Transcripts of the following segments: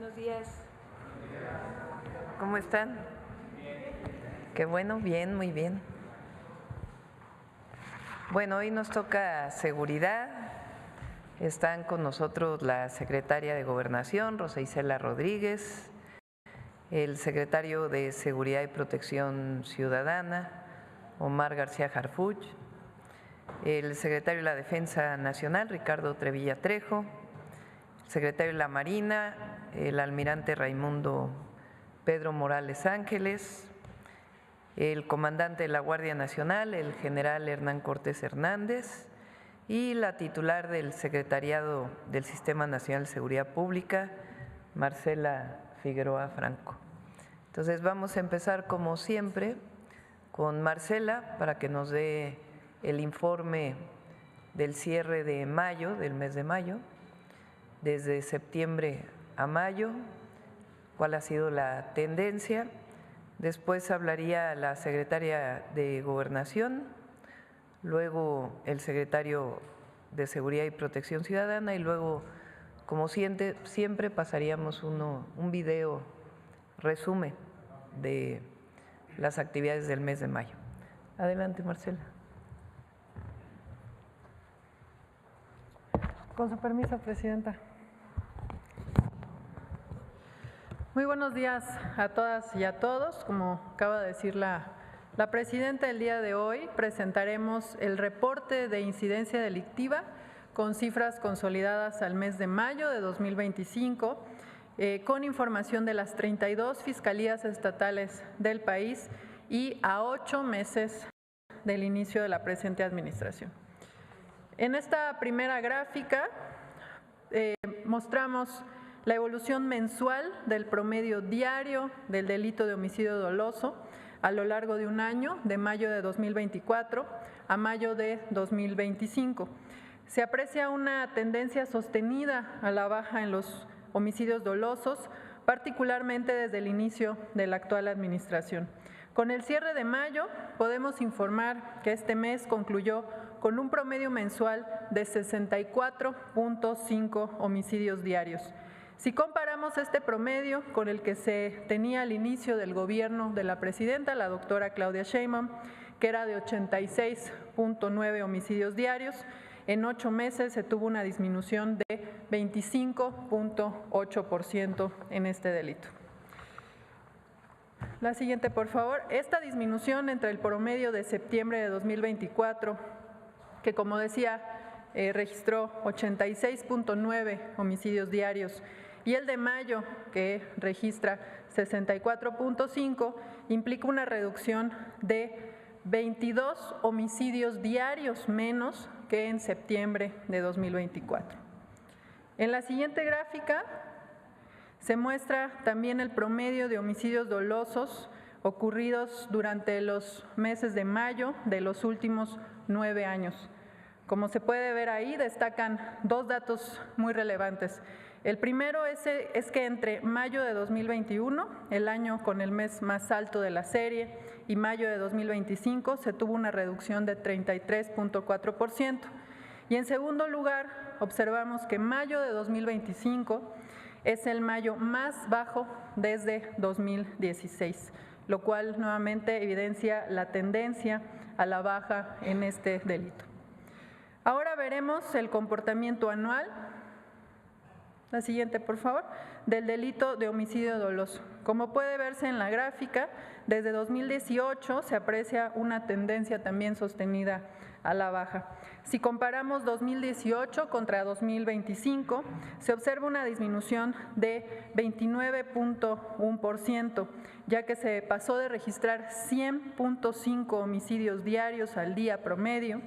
Buenos días. ¿Cómo están? Qué bueno, bien, muy bien. Bueno, hoy nos toca seguridad. Están con nosotros la secretaria de Gobernación, Rosa Isela Rodríguez, el secretario de Seguridad y Protección Ciudadana, Omar García Harfuch, el secretario de la Defensa Nacional, Ricardo Trevilla Trejo, el secretario de la Marina, el almirante Raimundo Pedro Morales Ángeles, el comandante de la Guardia Nacional, el general Hernán Cortés Hernández, y la titular del Secretariado del Sistema Nacional de Seguridad Pública, Marcela Figueroa Franco. Entonces vamos a empezar como siempre con Marcela para que nos dé el informe del cierre de mayo, del mes de mayo, desde septiembre a mayo, cuál ha sido la tendencia. Después hablaría la secretaria de Gobernación, luego el secretario de Seguridad y Protección Ciudadana y luego, como siempre pasaríamos un video resumen de las actividades del mes de mayo. Adelante, Marcela. Con su permiso, Presidenta. Muy buenos días a todas y a todos. Como acaba de decir la Presidenta, el día de hoy presentaremos el reporte de incidencia delictiva con cifras consolidadas al mes de mayo de 2025, con información de las 32 fiscalías estatales del país y a 8 meses del inicio de la presente administración. En esta primera gráfica mostramos la evolución mensual del promedio diario del delito de homicidio doloso a lo largo de un año, de mayo de 2024 a mayo de 2025. Se aprecia una tendencia sostenida a la baja en los homicidios dolosos, particularmente desde el inicio de la actual administración. Con el cierre de mayo podemos informar que este mes concluyó con un promedio mensual de 64.5 homicidios diarios. Si comparamos este promedio con el que se tenía al inicio del gobierno de la presidenta, la doctora Claudia Sheinbaum, que era de 86.9 homicidios diarios, en 8 meses se tuvo una disminución de 25.8% en este delito. La siguiente, por favor. Esta disminución entre el promedio de septiembre de 2024, que como decía, registró 86.9 homicidios diarios, y el de mayo, que registra 64.5, implica una reducción de 22 homicidios diarios menos que en septiembre de 2024. En la siguiente gráfica se muestra también el promedio de homicidios dolosos ocurridos durante los meses de mayo de los últimos 9 años. Como se puede ver ahí, destacan 2 datos muy relevantes. El primero es que entre mayo de 2021, el año con el mes más alto de la serie, y mayo de 2025 se tuvo una reducción de 33.4%. Y en segundo lugar, observamos que mayo de 2025 es el mayo más bajo desde 2016, lo cual nuevamente evidencia la tendencia a la baja en este delito. Ahora veremos el comportamiento anual, la siguiente por favor, del delito de homicidio doloso. Como puede verse en la gráfica, desde 2018 se aprecia una tendencia también sostenida a la baja. Si comparamos 2018 contra 2025, se observa una disminución de 29.1%, ya que se pasó de registrar 100.5 homicidios diarios al día promedio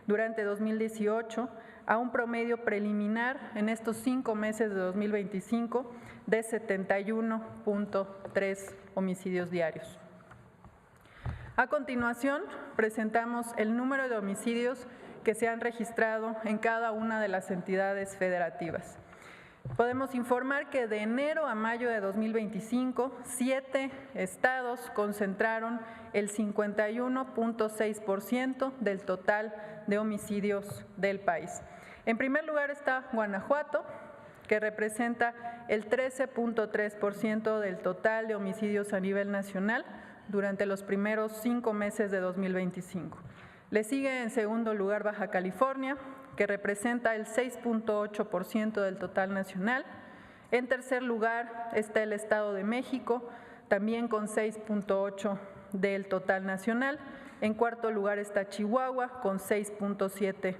durante 2018 a un promedio preliminar en estos 5 meses de 2025 de 71.3 homicidios diarios. A continuación, presentamos el número de homicidios que se han registrado en cada una de las entidades federativas. Podemos informar que de enero a mayo de 2025, 7 estados concentraron el 51.6% del total de homicidios del país. En primer lugar está Guanajuato, que representa el 13.3% del total de homicidios a nivel nacional durante los primeros 5 meses de 2025. Le sigue en segundo lugar Baja California, que representa el 6.8% del total nacional. En tercer lugar está el Estado de México, también con 6.8% del total nacional. En cuarto lugar está Chihuahua, con 6.7%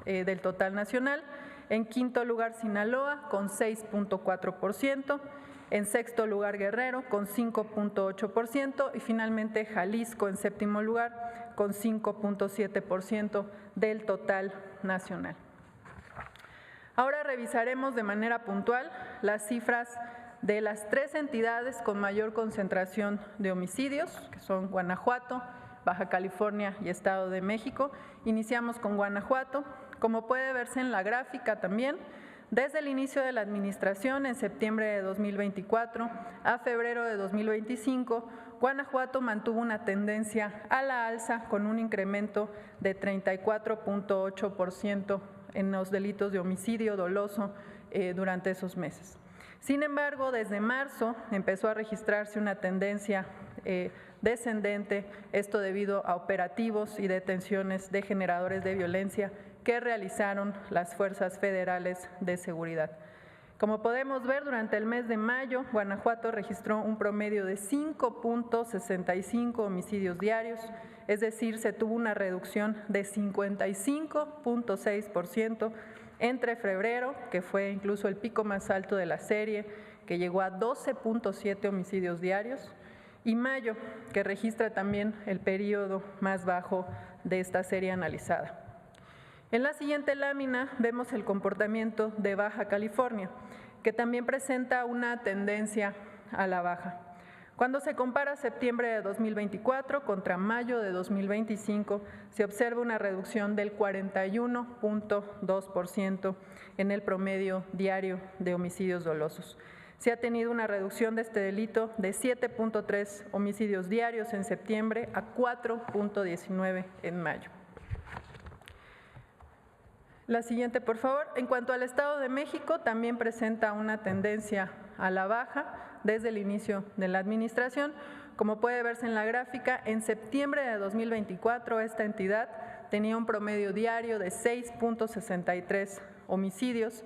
del total nacional. En quinto lugar Sinaloa, con 6.4%. En sexto lugar Guerrero, con 5.8%. Y finalmente Jalisco, en séptimo lugar, con 5.7% del total nacional. Ahora revisaremos de manera puntual las cifras de las 3 entidades con mayor concentración de homicidios, que son Guanajuato, Baja California y Estado de México. Iniciamos con Guanajuato. Como puede verse en la gráfica también, desde el inicio de la administración, en septiembre de 2024 a febrero de 2025, Guanajuato mantuvo una tendencia a la alza con un incremento de 34.8% en los delitos de homicidio doloso durante esos meses. Sin embargo, desde marzo empezó a registrarse una tendencia descendente, esto debido a operativos y detenciones de generadores de violencia que realizaron las fuerzas federales de seguridad. Como podemos ver, durante el mes de mayo, Guanajuato registró un promedio de 5.65 homicidios diarios, es decir, se tuvo una reducción de 55.6% entre febrero, que fue incluso el pico más alto de la serie, que llegó a 12.7 homicidios diarios, y mayo, que registra también el periodo más bajo de esta serie analizada. En la siguiente lámina vemos el comportamiento de Baja California, que también presenta una tendencia a la baja. Cuando se compara septiembre de 2024 contra mayo de 2025, se observa una reducción del 41.2% en el promedio diario de homicidios dolosos. Se ha tenido una reducción de este delito de 7.3 homicidios diarios en septiembre a 4.19 en mayo. La siguiente, por favor. En cuanto al Estado de México, también presenta una tendencia a la baja desde el inicio de la administración. Como puede verse en la gráfica, en septiembre de 2024 esta entidad tenía un promedio diario de 6.63 homicidios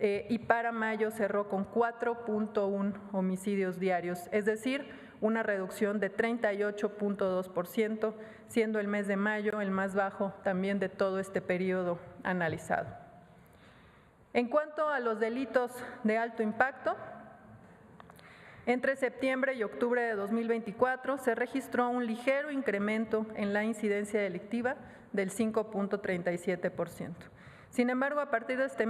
y para mayo cerró con 4.1 homicidios diarios, es decir, una reducción de 38.2%, siendo el mes de mayo el más bajo también de todo este periodo analizado. En cuanto a los delitos de alto impacto, entre septiembre y octubre de 2024 se registró un ligero incremento en la incidencia delictiva del 5.37%. Sin embargo, a partir de ese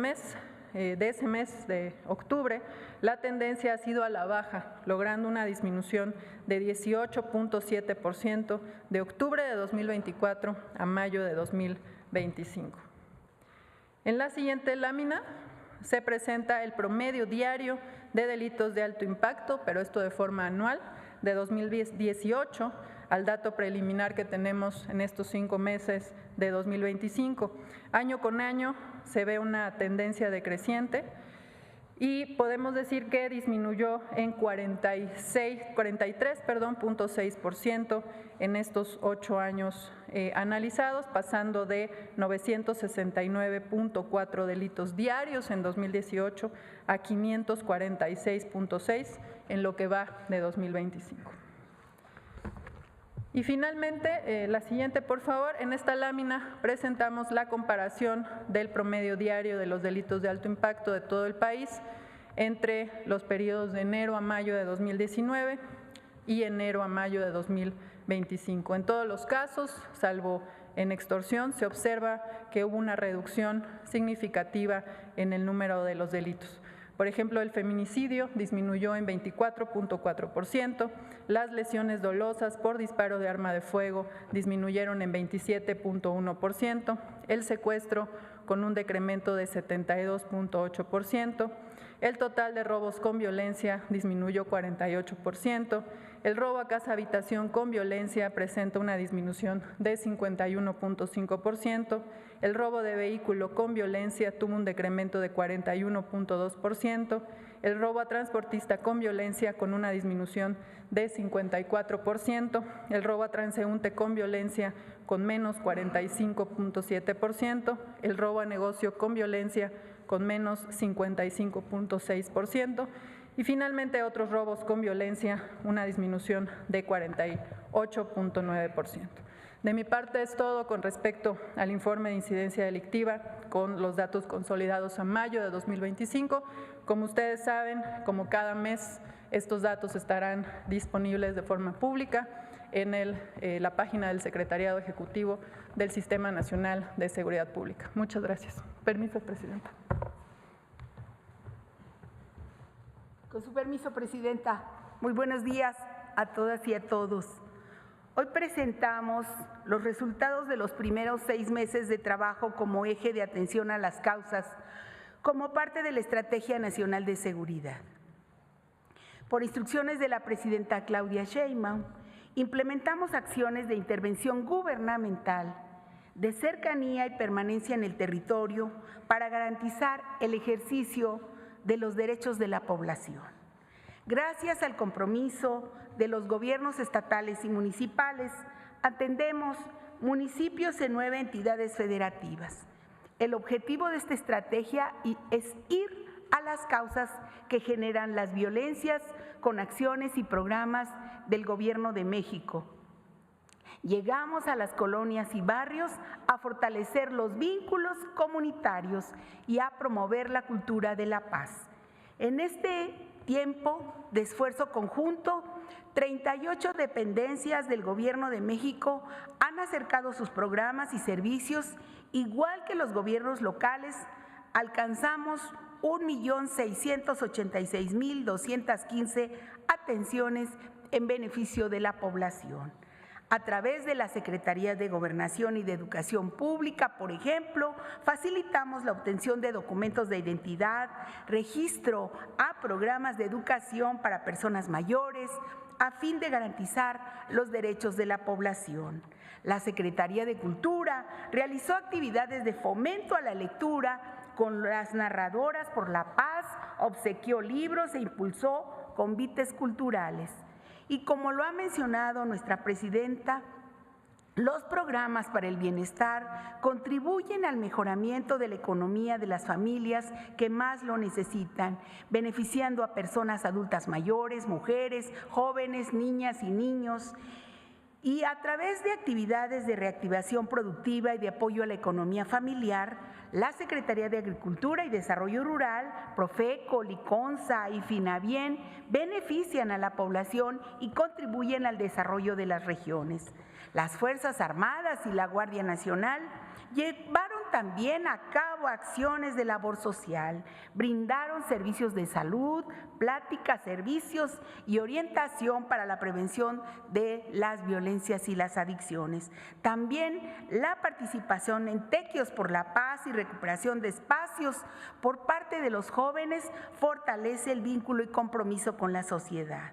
mes de octubre, la tendencia ha sido a la baja, logrando una disminución de 18.7% de octubre de 2024 a mayo de 2025. En la siguiente lámina se presenta el promedio diario de delitos de alto impacto, pero esto de forma anual, de 2018 al dato preliminar que tenemos en estos 5 meses de 2025. Año con año se ve una tendencia decreciente y podemos decir que disminuyó en 43.6% en estos 8 años analizados, pasando de 969.4 delitos diarios en 2018 a 546.6 en lo que va de 2025. Y finalmente, la siguiente, por favor. En esta lámina presentamos la comparación del promedio diario de los delitos de alto impacto de todo el país entre los periodos de enero a mayo de 2019 y enero a mayo de 2025. En todos los casos, salvo en extorsión, se observa que hubo una reducción significativa en el número de los delitos. Por ejemplo, el feminicidio disminuyó en 24.4%, las lesiones dolosas por disparo de arma de fuego disminuyeron en 27.1%, el secuestro con un decremento de 72.8%, El total de robos con violencia disminuyó 48%. El robo a casa habitación con violencia presenta una disminución de 51.5%. El robo de vehículo con violencia tuvo un decremento de 41.2%. El robo a transportista con violencia con una disminución de 54%. El robo a transeúnte con violencia con menos 45.7%. El robo a negocio con violencia con menos 55.6%. Y finalmente otros robos con violencia, una disminución de 48.9%. De mi parte es todo con respecto al informe de incidencia delictiva con los datos consolidados a mayo de 2025. Como ustedes saben, como cada mes, estos datos estarán disponibles de forma pública en la página del Secretariado Ejecutivo del Sistema Nacional de Seguridad Pública. Muchas gracias. Permiso, Presidenta. Con su permiso, Presidenta. Muy buenos días a todas y a todos. Hoy presentamos los resultados de los primeros 6 meses de trabajo como eje de atención a las causas, como parte de la Estrategia Nacional de Seguridad. Por instrucciones de la Presidenta Claudia Sheinbaum, implementamos acciones de intervención gubernamental, de cercanía y permanencia en el territorio para garantizar el ejercicio de los derechos de la población. Gracias al compromiso de los gobiernos estatales y municipales, atendemos municipios en 9 entidades federativas. El objetivo de esta estrategia es ir a las causas que generan las violencias con acciones y programas del Gobierno de México. Llegamos a las colonias y barrios a fortalecer los vínculos comunitarios y a promover la cultura de la paz. En este tiempo de esfuerzo conjunto, 38 dependencias del Gobierno de México han acercado sus programas y servicios, igual que los gobiernos locales. Alcanzamos 1.686.215 atenciones en beneficio de la población. A través de la Secretaría de Gobernación y de Educación Pública, por ejemplo, facilitamos la obtención de documentos de identidad, registro a programas de educación para personas mayores, a fin de garantizar los derechos de la población. La Secretaría de Cultura realizó actividades de fomento a la lectura con las narradoras por la paz, obsequió libros e impulsó convites culturales. Y como lo ha mencionado nuestra presidenta, los programas para el bienestar contribuyen al mejoramiento de la economía de las familias que más lo necesitan, beneficiando a personas adultas mayores, mujeres, jóvenes, niñas y niños. Y a través de actividades de reactivación productiva y de apoyo a la economía familiar, la Secretaría de Agricultura y Desarrollo Rural, Profeco, Liconza y Finabien benefician a la población y contribuyen al desarrollo de las regiones. Las Fuerzas Armadas y la Guardia Nacional llevaron también a cabo acciones de labor social, brindaron servicios de salud, pláticas, servicios y orientación para la prevención de las violencias y las adicciones. También la participación en Tequios por la Paz y recuperación de espacios por parte de los jóvenes fortalece el vínculo y compromiso con la sociedad.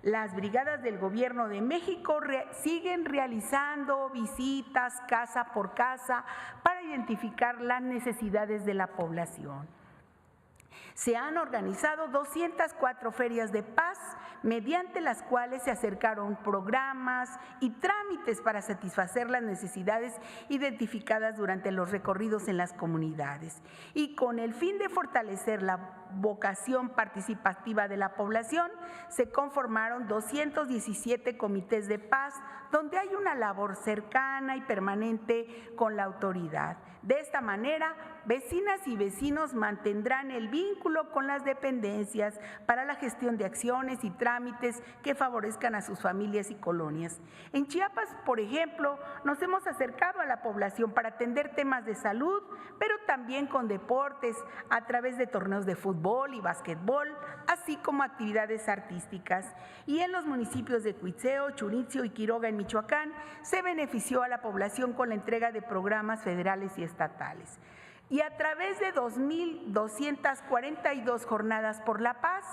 Las brigadas del Gobierno de México siguen realizando visitas casa por casa para identificar las necesidades de la población. Se han organizado 204 ferias de paz, mediante las cuales se acercaron programas y trámites para satisfacer las necesidades identificadas durante los recorridos en las comunidades. Y con el fin de fortalecer la vocación participativa de la población, se conformaron 217 comités de paz, donde hay una labor cercana y permanente con la autoridad. De esta manera, vecinas y vecinos mantendrán el vínculo con las dependencias para la gestión de acciones y trámites que favorezcan a sus familias y colonias. En Chiapas, por ejemplo, nos hemos acercado a la población para atender temas de salud, pero también con deportes a través de torneos de fútbol y básquetbol, así como actividades artísticas. Y en los municipios de Cuitzeo, Churitzio y Quiroga en Michoacán, se benefició a la población con la entrega de programas federales y estatales. Y a través de 2.242 jornadas por la paz,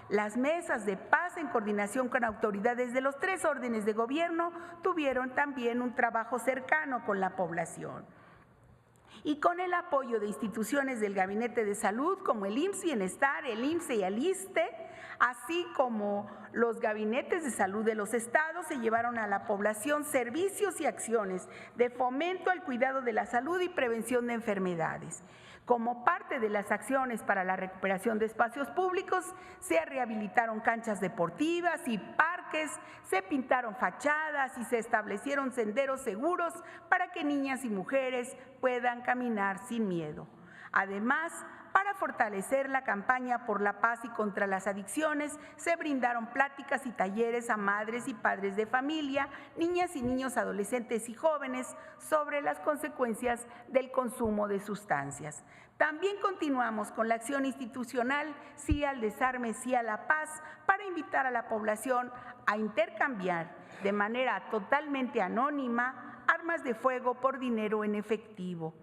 las mesas de paz, en coordinación con autoridades de los 3 órdenes de gobierno, tuvieron también un trabajo cercano con la población. Y con el apoyo de instituciones del Gabinete de Salud como el IMSS Bienestar, el IMSSE y el ISSSTE, así como los gabinetes de salud de los estados, se llevaron a la población servicios y acciones de fomento al cuidado de la salud y prevención de enfermedades. Como parte de las acciones para la recuperación de espacios públicos, se rehabilitaron canchas deportivas y parques, se pintaron fachadas y se establecieron senderos seguros para que niñas y mujeres puedan caminar sin miedo. Además, para fortalecer la campaña por la paz y contra las adicciones, se brindaron pláticas y talleres a madres y padres de familia, niñas y niños, adolescentes y jóvenes sobre las consecuencias del consumo de sustancias. También continuamos con la acción institucional Sí al Desarme, Sí a la Paz, para invitar a la población a intercambiar de manera totalmente anónima armas de fuego por dinero en efectivo,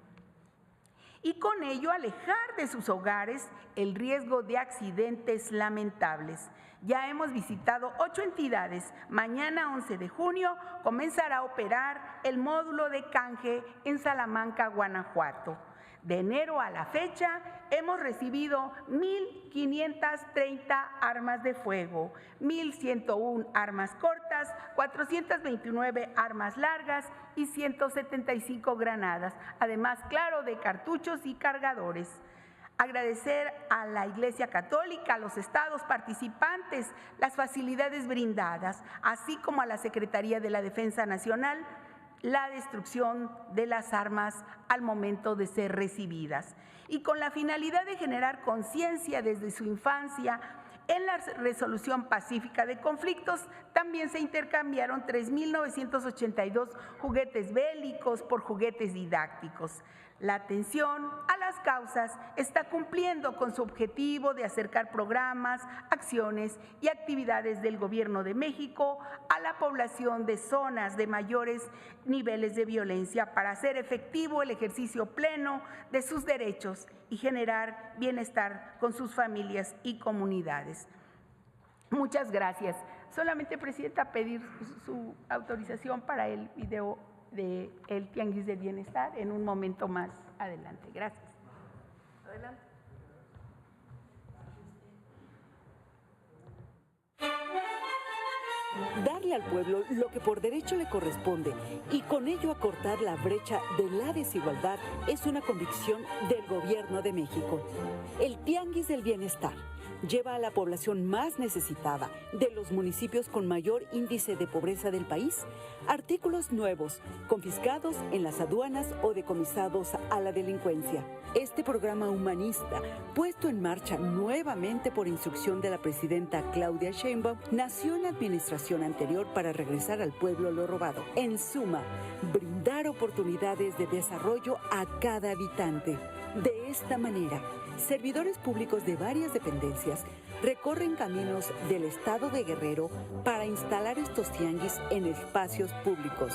y con ello alejar de sus hogares el riesgo de accidentes lamentables. Ya hemos visitado 8 entidades. Mañana, 11 de junio, comenzará a operar el módulo de canje en Salamanca, Guanajuato. De enero a la fecha, hemos recibido 1.530 armas de fuego, 1.101 armas cortas, 429 armas largas y 175 granadas, además, claro, de cartuchos y cargadores. Agradecer a la Iglesia Católica, a los estados participantes, las facilidades brindadas, así como a la Secretaría de la Defensa Nacional, la destrucción de las armas al momento de ser recibidas. Y con la finalidad de generar conciencia desde su infancia en la resolución pacífica de conflictos, también se intercambiaron 3.982 juguetes bélicos por juguetes didácticos. La atención a las causas está cumpliendo con su objetivo de acercar programas, acciones y actividades del Gobierno de México a la población de zonas de mayores niveles de violencia para hacer efectivo el ejercicio pleno de sus derechos y generar bienestar con sus familias y comunidades. Muchas gracias. Solamente, Presidenta, pedir su autorización para el video del Tianguis del Bienestar en un momento más adelante. Gracias. Adelante. Darle al pueblo lo que por derecho le corresponde y con ello acortar la brecha de la desigualdad es una convicción del Gobierno de México. El Tianguis del Bienestar lleva a la población más necesitada de los municipios con mayor índice de pobreza del país artículos nuevos, confiscados en las aduanas o decomisados a la delincuencia. Este programa humanista, puesto en marcha nuevamente por instrucción de la presidenta Claudia Sheinbaum, nació en la administración anterior para regresar al pueblo lo robado. En suma, brindar oportunidades de desarrollo a cada habitante. De esta manera, servidores públicos de varias dependencias recorren caminos del estado de Guerrero para instalar estos tianguis en espacios públicos.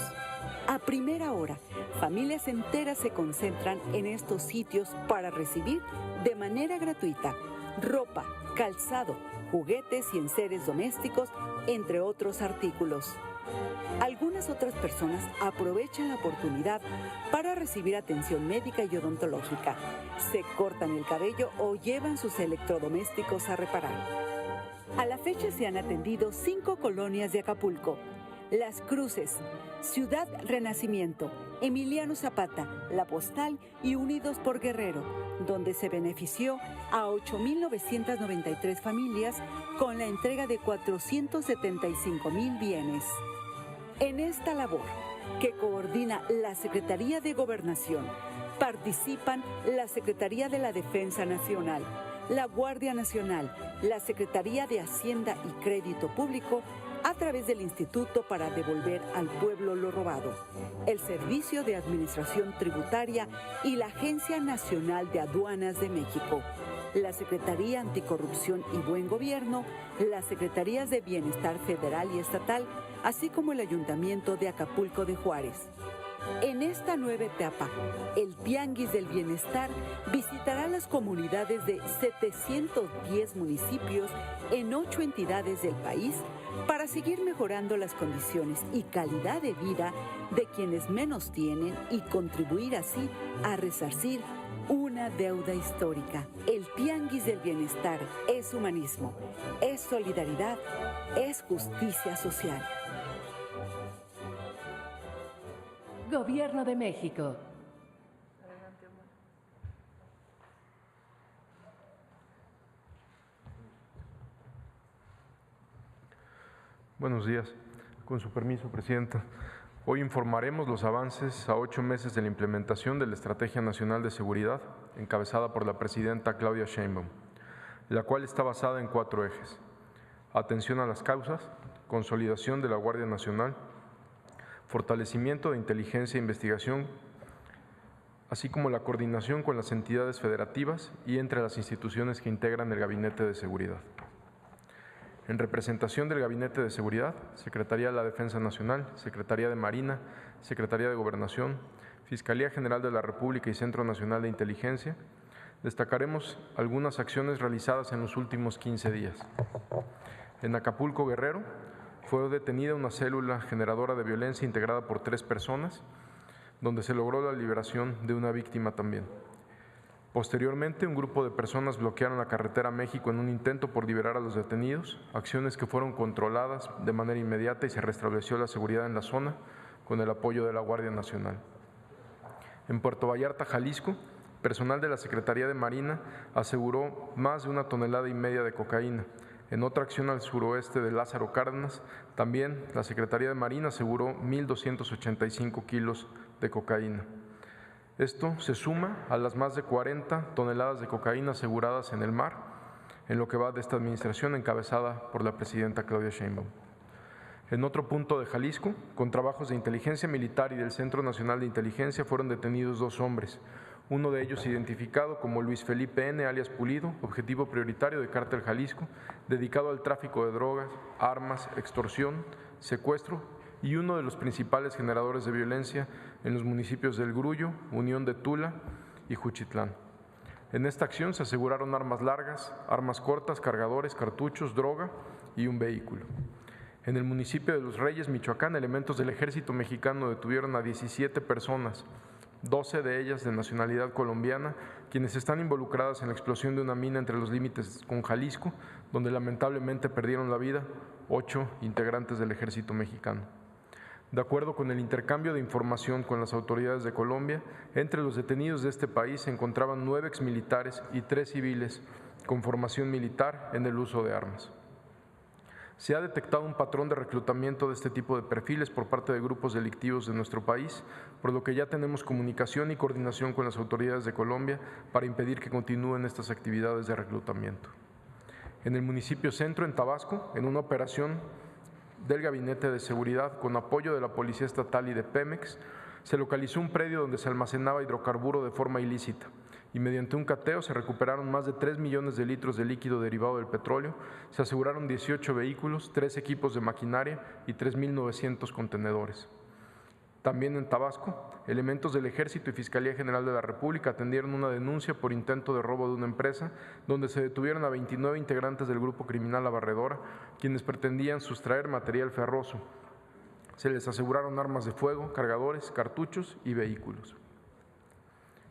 A primera hora, familias enteras se concentran en estos sitios para recibir de manera gratuita ropa, calzado, juguetes y enseres domésticos, entre otros artículos. Algunas otras personas aprovechan la oportunidad para recibir atención médica y odontológica, se cortan el cabello o llevan sus electrodomésticos a reparar. A la fecha se han atendido 5 colonias de Acapulco: Las Cruces, Ciudad Renacimiento, Emiliano Zapata, La Postal y Unidos por Guerrero, donde se benefició a 8.993 familias con la entrega de 475,000 bienes. En esta labor, que coordina la Secretaría de Gobernación, participan la Secretaría de la Defensa Nacional, la Guardia Nacional, la Secretaría de Hacienda y Crédito Público, a través del Instituto para Devolver al Pueblo lo Robado, el Servicio de Administración Tributaria y la Agencia Nacional de Aduanas de México, la Secretaría Anticorrupción y Buen Gobierno, las Secretarías de Bienestar Federal y Estatal, así como el Ayuntamiento de Acapulco de Juárez. En esta nueva etapa, el Tianguis del Bienestar visitará las comunidades de 710 municipios en 8 entidades del país para seguir mejorando las condiciones y calidad de vida de quienes menos tienen y contribuir así a resarcir una deuda histórica. El Tianguis del Bienestar es humanismo, es solidaridad, es justicia social. Gobierno de México. Buenos días. Con su permiso, Presidenta. Hoy informaremos los avances a 8 meses de la implementación de la Estrategia Nacional de Seguridad, encabezada por la Presidenta Claudia Sheinbaum, la cual está basada en 4 ejes: atención a las causas, consolidación de la Guardia Nacional, fortalecimiento de inteligencia e investigación, así como la coordinación con las entidades federativas y entre las instituciones que integran el Gabinete de Seguridad. En representación del Gabinete de Seguridad, Secretaría de la Defensa Nacional, Secretaría de Marina, Secretaría de Gobernación, Fiscalía General de la República y Centro Nacional de Inteligencia, destacaremos algunas acciones realizadas en los últimos 15 días. En Acapulco, Guerrero, fue detenida una célula generadora de violencia integrada por 3 personas, donde se logró la liberación de una víctima también. Posteriormente, un grupo de personas bloquearon la carretera a México en un intento por liberar a los detenidos, acciones que fueron controladas de manera inmediata y se restableció la seguridad en la zona con el apoyo de la Guardia Nacional. En Puerto Vallarta, Jalisco, personal de la Secretaría de Marina aseguró más de 1,5 toneladas de cocaína. En otra acción al suroeste de Lázaro Cárdenas, también la Secretaría de Marina aseguró 1,285 kilos de cocaína. Esto se suma a las más de 40 toneladas de cocaína aseguradas en el mar, en lo que va de esta administración encabezada por la Presidenta Claudia Sheinbaum. En otro punto de Jalisco, con trabajos de inteligencia militar y del Centro Nacional de Inteligencia, fueron detenidos 2 hombres, uno de ellos identificado como Luis Felipe N., alias Pulido, objetivo prioritario de Cártel Jalisco, dedicado al tráfico de drogas, armas, extorsión, secuestro, y uno de los principales generadores de violencia en los municipios del Grullo, Unión de Tula y Juchitlán. En esta acción se aseguraron armas largas, armas cortas, cargadores, cartuchos, droga y un vehículo. En el municipio de Los Reyes, Michoacán, elementos del Ejército Mexicano detuvieron a 17 personas, 12 de ellas de nacionalidad colombiana, quienes están involucradas en la explosión de una mina entre los límites con Jalisco, donde lamentablemente perdieron la vida 8 integrantes del Ejército Mexicano. De acuerdo con el intercambio de información con las autoridades de Colombia, entre los detenidos de este país se encontraban 9 exmilitares y 3 civiles con formación militar en el uso de armas. Se ha detectado un patrón de reclutamiento de este tipo de perfiles por parte de grupos delictivos de nuestro país, por lo que ya tenemos comunicación y coordinación con las autoridades de Colombia para impedir que continúen estas actividades de reclutamiento. En el municipio Centro, en Tabasco, en una operación del Gabinete de Seguridad con apoyo de la Policía Estatal y de Pemex, se localizó un predio donde se almacenaba hidrocarburo de forma ilícita y mediante un cateo se recuperaron más de 3 millones de litros de líquido derivado del petróleo, se aseguraron 18 vehículos, 3 equipos de maquinaria y 3.900 contenedores. También en Tabasco, elementos del Ejército y Fiscalía General de la República atendieron una denuncia por intento de robo de una empresa, donde se detuvieron a 29 integrantes del grupo criminal La Barredora, quienes pretendían sustraer material ferroso. Se les aseguraron armas de fuego, cargadores, cartuchos y vehículos.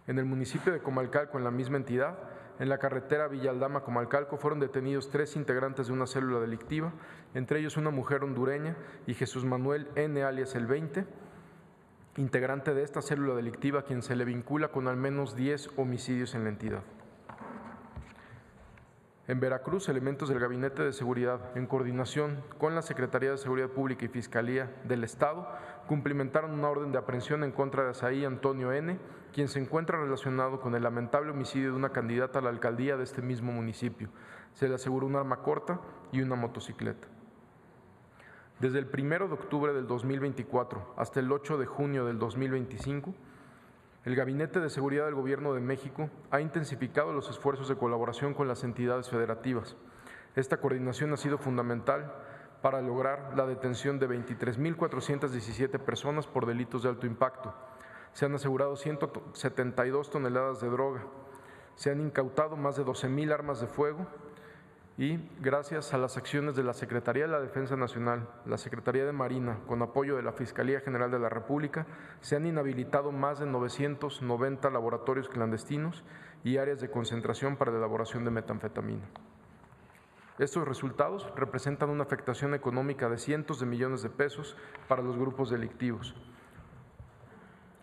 En el municipio de Comalcalco, en la misma entidad, en la carretera Villa-Aldama-Comalcalco, fueron detenidos 3 integrantes de una célula delictiva, entre ellos una mujer hondureña y Jesús Manuel N., alias El 20, integrante de esta célula delictiva, a quien se le vincula con al menos 10 homicidios en la entidad. En Veracruz, elementos del Gabinete de Seguridad, en coordinación con la Secretaría de Seguridad Pública y Fiscalía del Estado, cumplimentaron una orden de aprehensión en contra de Asaí Antonio N., quien se encuentra relacionado con el lamentable homicidio de una candidata a la alcaldía de este mismo municipio. Se le aseguró un arma corta y una motocicleta. Desde el 1 de octubre del 2024 hasta el 8 de junio del 2025, el Gabinete de Seguridad del Gobierno de México ha intensificado los esfuerzos de colaboración con las entidades federativas. Esta coordinación ha sido fundamental para lograr la detención de 23.417 personas por delitos de alto impacto. Se han asegurado 172 toneladas de droga. Se han incautado más de 12,000 armas de fuego y gracias a las acciones de la Secretaría de la Defensa Nacional, la Secretaría de Marina, con apoyo de la Fiscalía General de la República, se han inhabilitado más de 990 laboratorios clandestinos y áreas de concentración para la elaboración de metanfetamina. Estos resultados representan una afectación económica de cientos de millones de pesos para los grupos delictivos.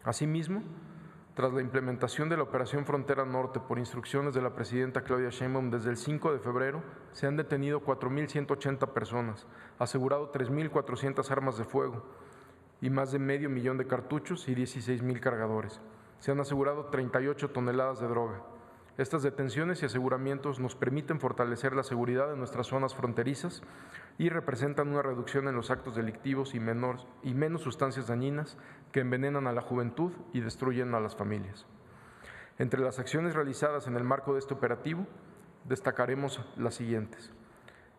Asimismo, tras la implementación de la Operación Frontera Norte por instrucciones de la presidenta Claudia Sheinbaum desde el 5 de febrero, se han detenido 4.180 personas, asegurado 3.400 armas de fuego y más de 500,000 de cartuchos y 16,000 cargadores. Se han asegurado 38 toneladas de droga. Estas detenciones y aseguramientos nos permiten fortalecer la seguridad de nuestras zonas fronterizas y representan una reducción en los actos delictivos y menos sustancias dañinas que envenenan a la juventud y destruyen a las familias. Entre las acciones realizadas en el marco de este operativo, destacaremos las siguientes.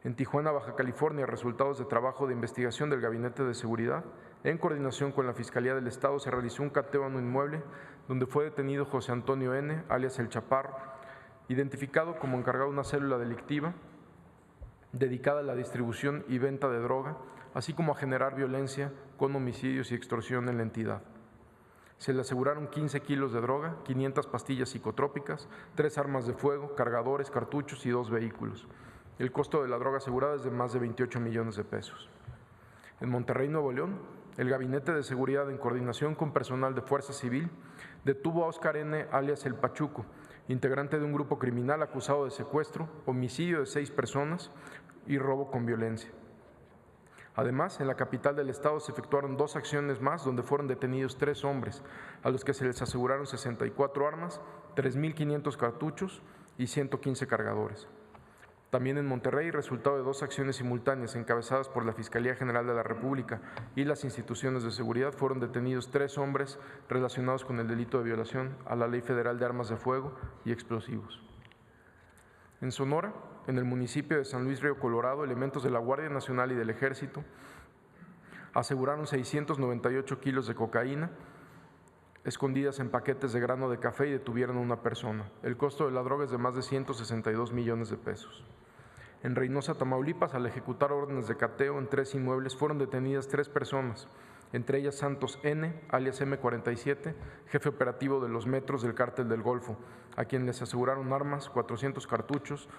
En Tijuana, Baja California, resultados de trabajo de investigación del Gabinete de Seguridad, en coordinación con la Fiscalía del Estado, se realizó un cateo en un inmueble donde fue detenido José Antonio N., alias El Chaparro, identificado como encargado de una célula delictiva dedicada a la distribución y venta de droga, así como a generar violencia con homicidios y extorsión en la entidad. Se le aseguraron 15 kilos de droga, 500 pastillas psicotrópicas, 3 armas de fuego, cargadores, cartuchos y 2 vehículos. El costo de la droga asegurada es de más de 28 millones de pesos. En Monterrey, Nuevo León, el Gabinete de Seguridad, en coordinación con personal de Fuerza Civil, detuvo a Óscar N., alias El Pachuco, integrante de un grupo criminal acusado de secuestro, homicidio de 6 personas y robo con violencia. Además, en la capital del estado se efectuaron 2 acciones más donde fueron detenidos 3 hombres, a los que se les aseguraron 64 armas, 3.500 cartuchos y 115 cargadores. También en Monterrey, resultado de 2 acciones simultáneas encabezadas por la Fiscalía General de la República y las instituciones de seguridad, fueron detenidos 3 hombres relacionados con el delito de violación a la Ley Federal de Armas de Fuego y Explosivos. En Sonora, en el municipio de San Luis Río Colorado, elementos de la Guardia Nacional y del Ejército aseguraron 698 kilos de cocaína escondidas en paquetes de grano de café y detuvieron a una persona. El costo de la droga es de más de 162 millones de pesos. En Reynosa, Tamaulipas, al ejecutar órdenes de cateo en 3 inmuebles, fueron detenidas 3 personas, entre ellas Santos N., alias M47, jefe operativo de los metros del Cártel del Golfo, a quien les aseguraron armas, 400 cartuchos,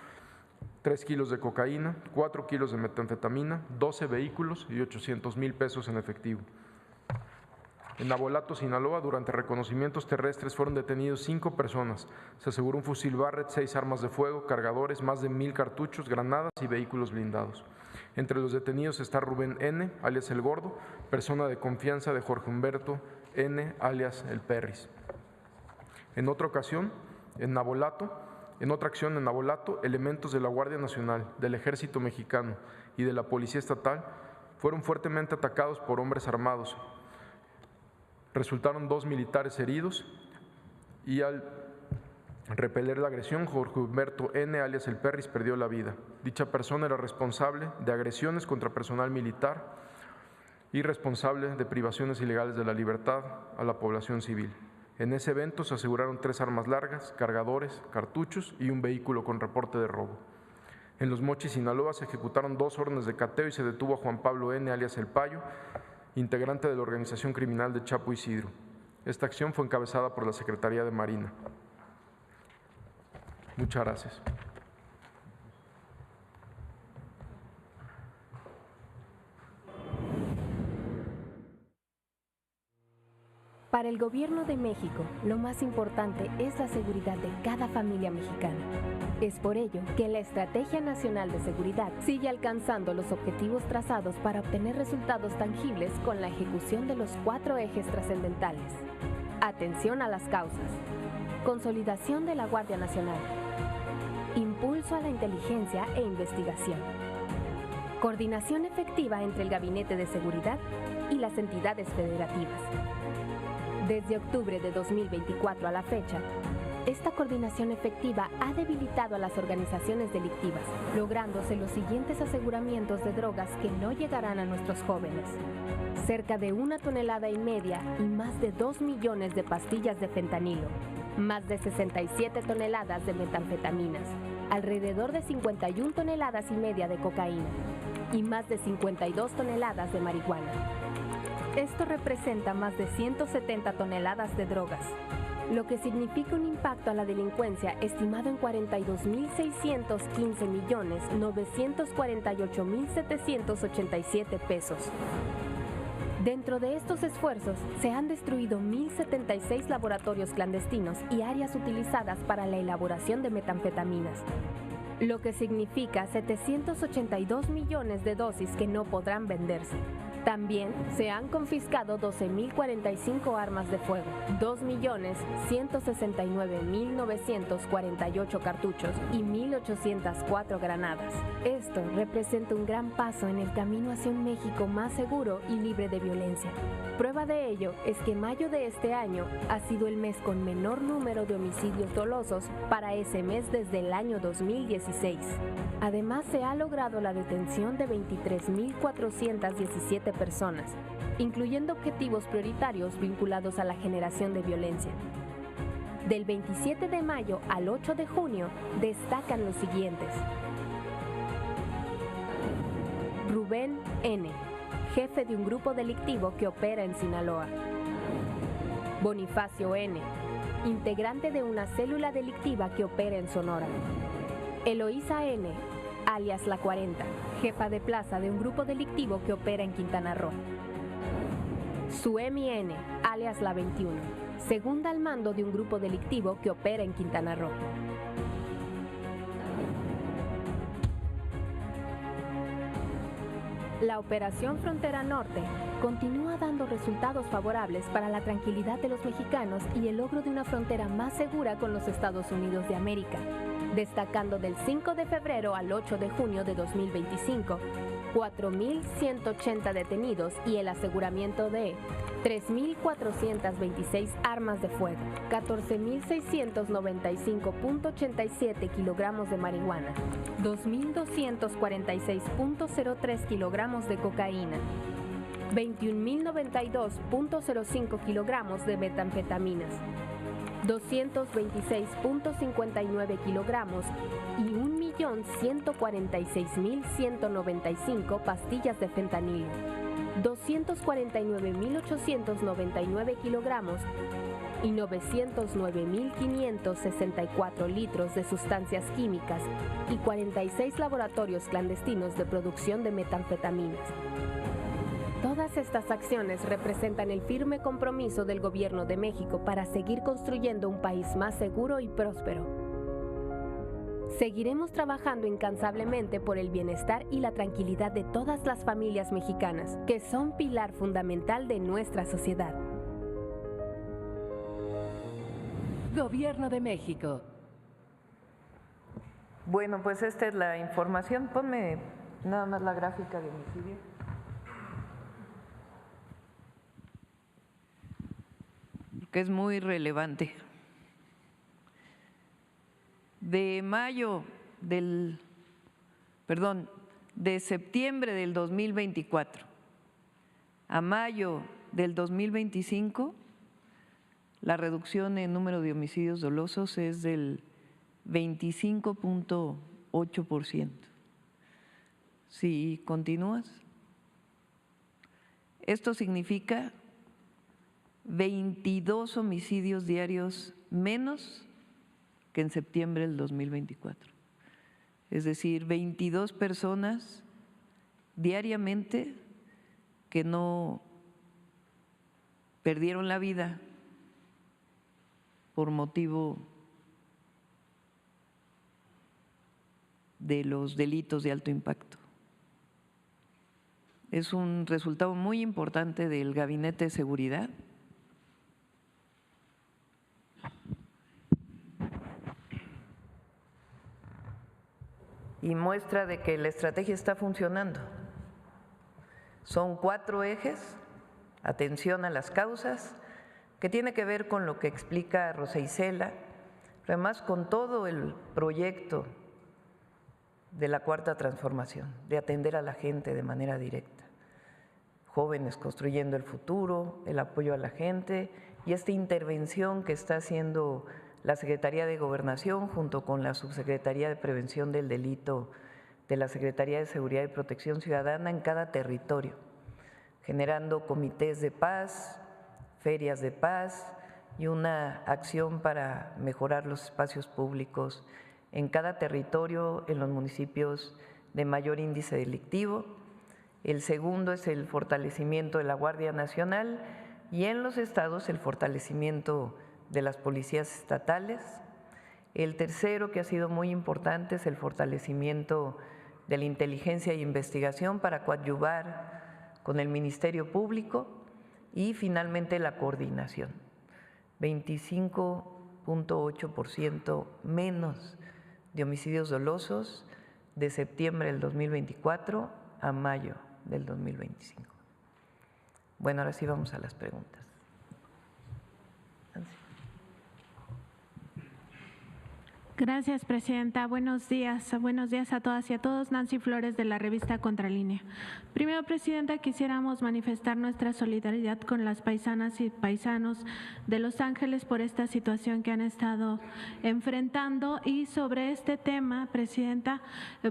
3 kilos de cocaína, 4 kilos de metanfetamina, 12 vehículos y 800,000 pesos en efectivo. En Navolato, Sinaloa, durante reconocimientos terrestres fueron detenidos 5 personas. Se aseguró un fusil Barrett, 6 armas de fuego, cargadores, más de 1,000 cartuchos, granadas y vehículos blindados. Entre los detenidos está Rubén N., alias El Gordo, persona de confianza de Jorge Humberto N., alias El Perris. En otra acción en Navolato, elementos de la Guardia Nacional, del Ejército Mexicano y de la Policía Estatal fueron fuertemente atacados por hombres armados. Resultaron 2 militares heridos y al repeler la agresión, Jorge Humberto N., alias El Perris, perdió la vida. Dicha persona era responsable de agresiones contra personal militar y responsable de privaciones ilegales de la libertad a la población civil. En ese evento se aseguraron 3 armas largas, cargadores, cartuchos y un vehículo con reporte de robo. En Los Mochis, Sinaloa, se ejecutaron 2 órdenes de cateo y se detuvo a Juan Pablo N., alias El Payo, integrante de la organización criminal de Chapo Isidro. Esta acción fue encabezada por la Secretaría de Marina. Muchas gracias. Para el Gobierno de México, lo más importante es la seguridad de cada familia mexicana. Es por ello que la Estrategia Nacional de Seguridad sigue alcanzando los objetivos trazados para obtener resultados tangibles con la ejecución de los 4 ejes trascendentales. Atención a las causas. Consolidación de la Guardia Nacional. Impulso a la inteligencia e investigación. Coordinación efectiva entre el Gabinete de Seguridad y las entidades federativas. Desde octubre de 2024 a la fecha, Esta coordinación efectiva ha debilitado a las organizaciones delictivas, lográndose los siguientes aseguramientos de drogas que no llegarán a nuestros jóvenes. Cerca de 1,5 toneladas y más de 2 millones de pastillas de fentanilo, más de 67 toneladas de metanfetaminas, alrededor de 51,5 toneladas de cocaína y más de 52 toneladas de marihuana. Esto representa más de 170 toneladas de drogas, lo que significa un impacto a la delincuencia estimado en 42.615.948.787 pesos. Dentro de estos esfuerzos, se han destruido 1.076 laboratorios clandestinos y áreas utilizadas para la elaboración de metanfetaminas, lo que significa 782 millones de dosis que no podrán venderse. También se han confiscado 12.045 armas de fuego, 2.169.948 cartuchos y 1.804 granadas. Esto representa un gran paso en el camino hacia un México más seguro y libre de violencia. Prueba de ello es que mayo de este año ha sido el mes con menor número de homicidios dolosos para ese mes desde el año 2016. Además, se ha logrado la detención de 23.417 personas, incluyendo objetivos prioritarios vinculados a la generación de violencia. Del 27 de mayo al 8 de junio destacan los siguientes: Rubén N., jefe de un grupo delictivo que opera en Sinaloa. Bonifacio N., integrante de una célula delictiva que opera en Sonora. Eloísa N., alias La 40, jefa de plaza de un grupo delictivo que opera en Quintana Roo. Suemi N., alias La 21, segunda al mando de un grupo delictivo que opera en Quintana Roo. La Operación Frontera Norte continúa dando resultados favorables para la tranquilidad de los mexicanos y el logro de una frontera más segura con los Estados Unidos de América, destacando del 5 de febrero al 8 de junio de 2025, 4.180 detenidos y el aseguramiento de 3.426 armas de fuego, 14.695.87 kilogramos de marihuana, 2.246.03 kilogramos de cocaína, 21.092.05 kilogramos de metanfetaminas, 226.59 kilogramos y 1.146.195 pastillas de fentanilo, 249.899 kilogramos y 909.564 litros de sustancias químicas y 46 laboratorios clandestinos de producción de metanfetaminas. Todas estas acciones representan el firme compromiso del Gobierno de México para seguir construyendo un país más seguro y próspero. Seguiremos trabajando incansablemente por el bienestar y la tranquilidad de todas las familias mexicanas, que son pilar fundamental de nuestra sociedad. Gobierno de México. Bueno, pues esta es la información. Ponme nada más la gráfica de homicidio. Que es muy relevante. De septiembre del 2024 a mayo del 2025, la reducción en número de homicidios dolosos es del 25.8%. Si continúas, esto significa 22 homicidios diarios menos que en septiembre del 2024. Es decir, 22 personas diariamente que no perdieron la vida por motivo de los delitos de alto impacto. Es un resultado muy importante del Gabinete de Seguridad. Y muestra de que la estrategia está funcionando. Son 4 ejes: atención a las causas, que tiene que ver con lo que explica Rosa Isela, pero además con todo el proyecto de la Cuarta Transformación, de atender a la gente de manera directa. Jóvenes construyendo el futuro, el apoyo a la gente y esta intervención que está haciendo la Secretaría de Gobernación junto con la Subsecretaría de Prevención del Delito de la Secretaría de Seguridad y Protección Ciudadana en cada territorio, generando comités de paz, ferias de paz y una acción para mejorar los espacios públicos en cada territorio, en los municipios de mayor índice delictivo. El segundo es el fortalecimiento de la Guardia Nacional y en los estados el fortalecimiento de las policías estatales. El tercero, que ha sido muy importante, es el fortalecimiento de la inteligencia e investigación para coadyuvar con el Ministerio Público y finalmente la coordinación. 25.8% menos de homicidios dolosos de septiembre del 2024 a mayo del 2025. Bueno, ahora sí vamos a las preguntas. Gracias, presidenta. Buenos días a todas y a todos. Nancy Flores, de la revista Contralínea. Primero, presidenta, quisiéramos manifestar nuestra solidaridad con las paisanas y paisanos de Los Ángeles por esta situación que han estado enfrentando. Y sobre este tema, presidenta,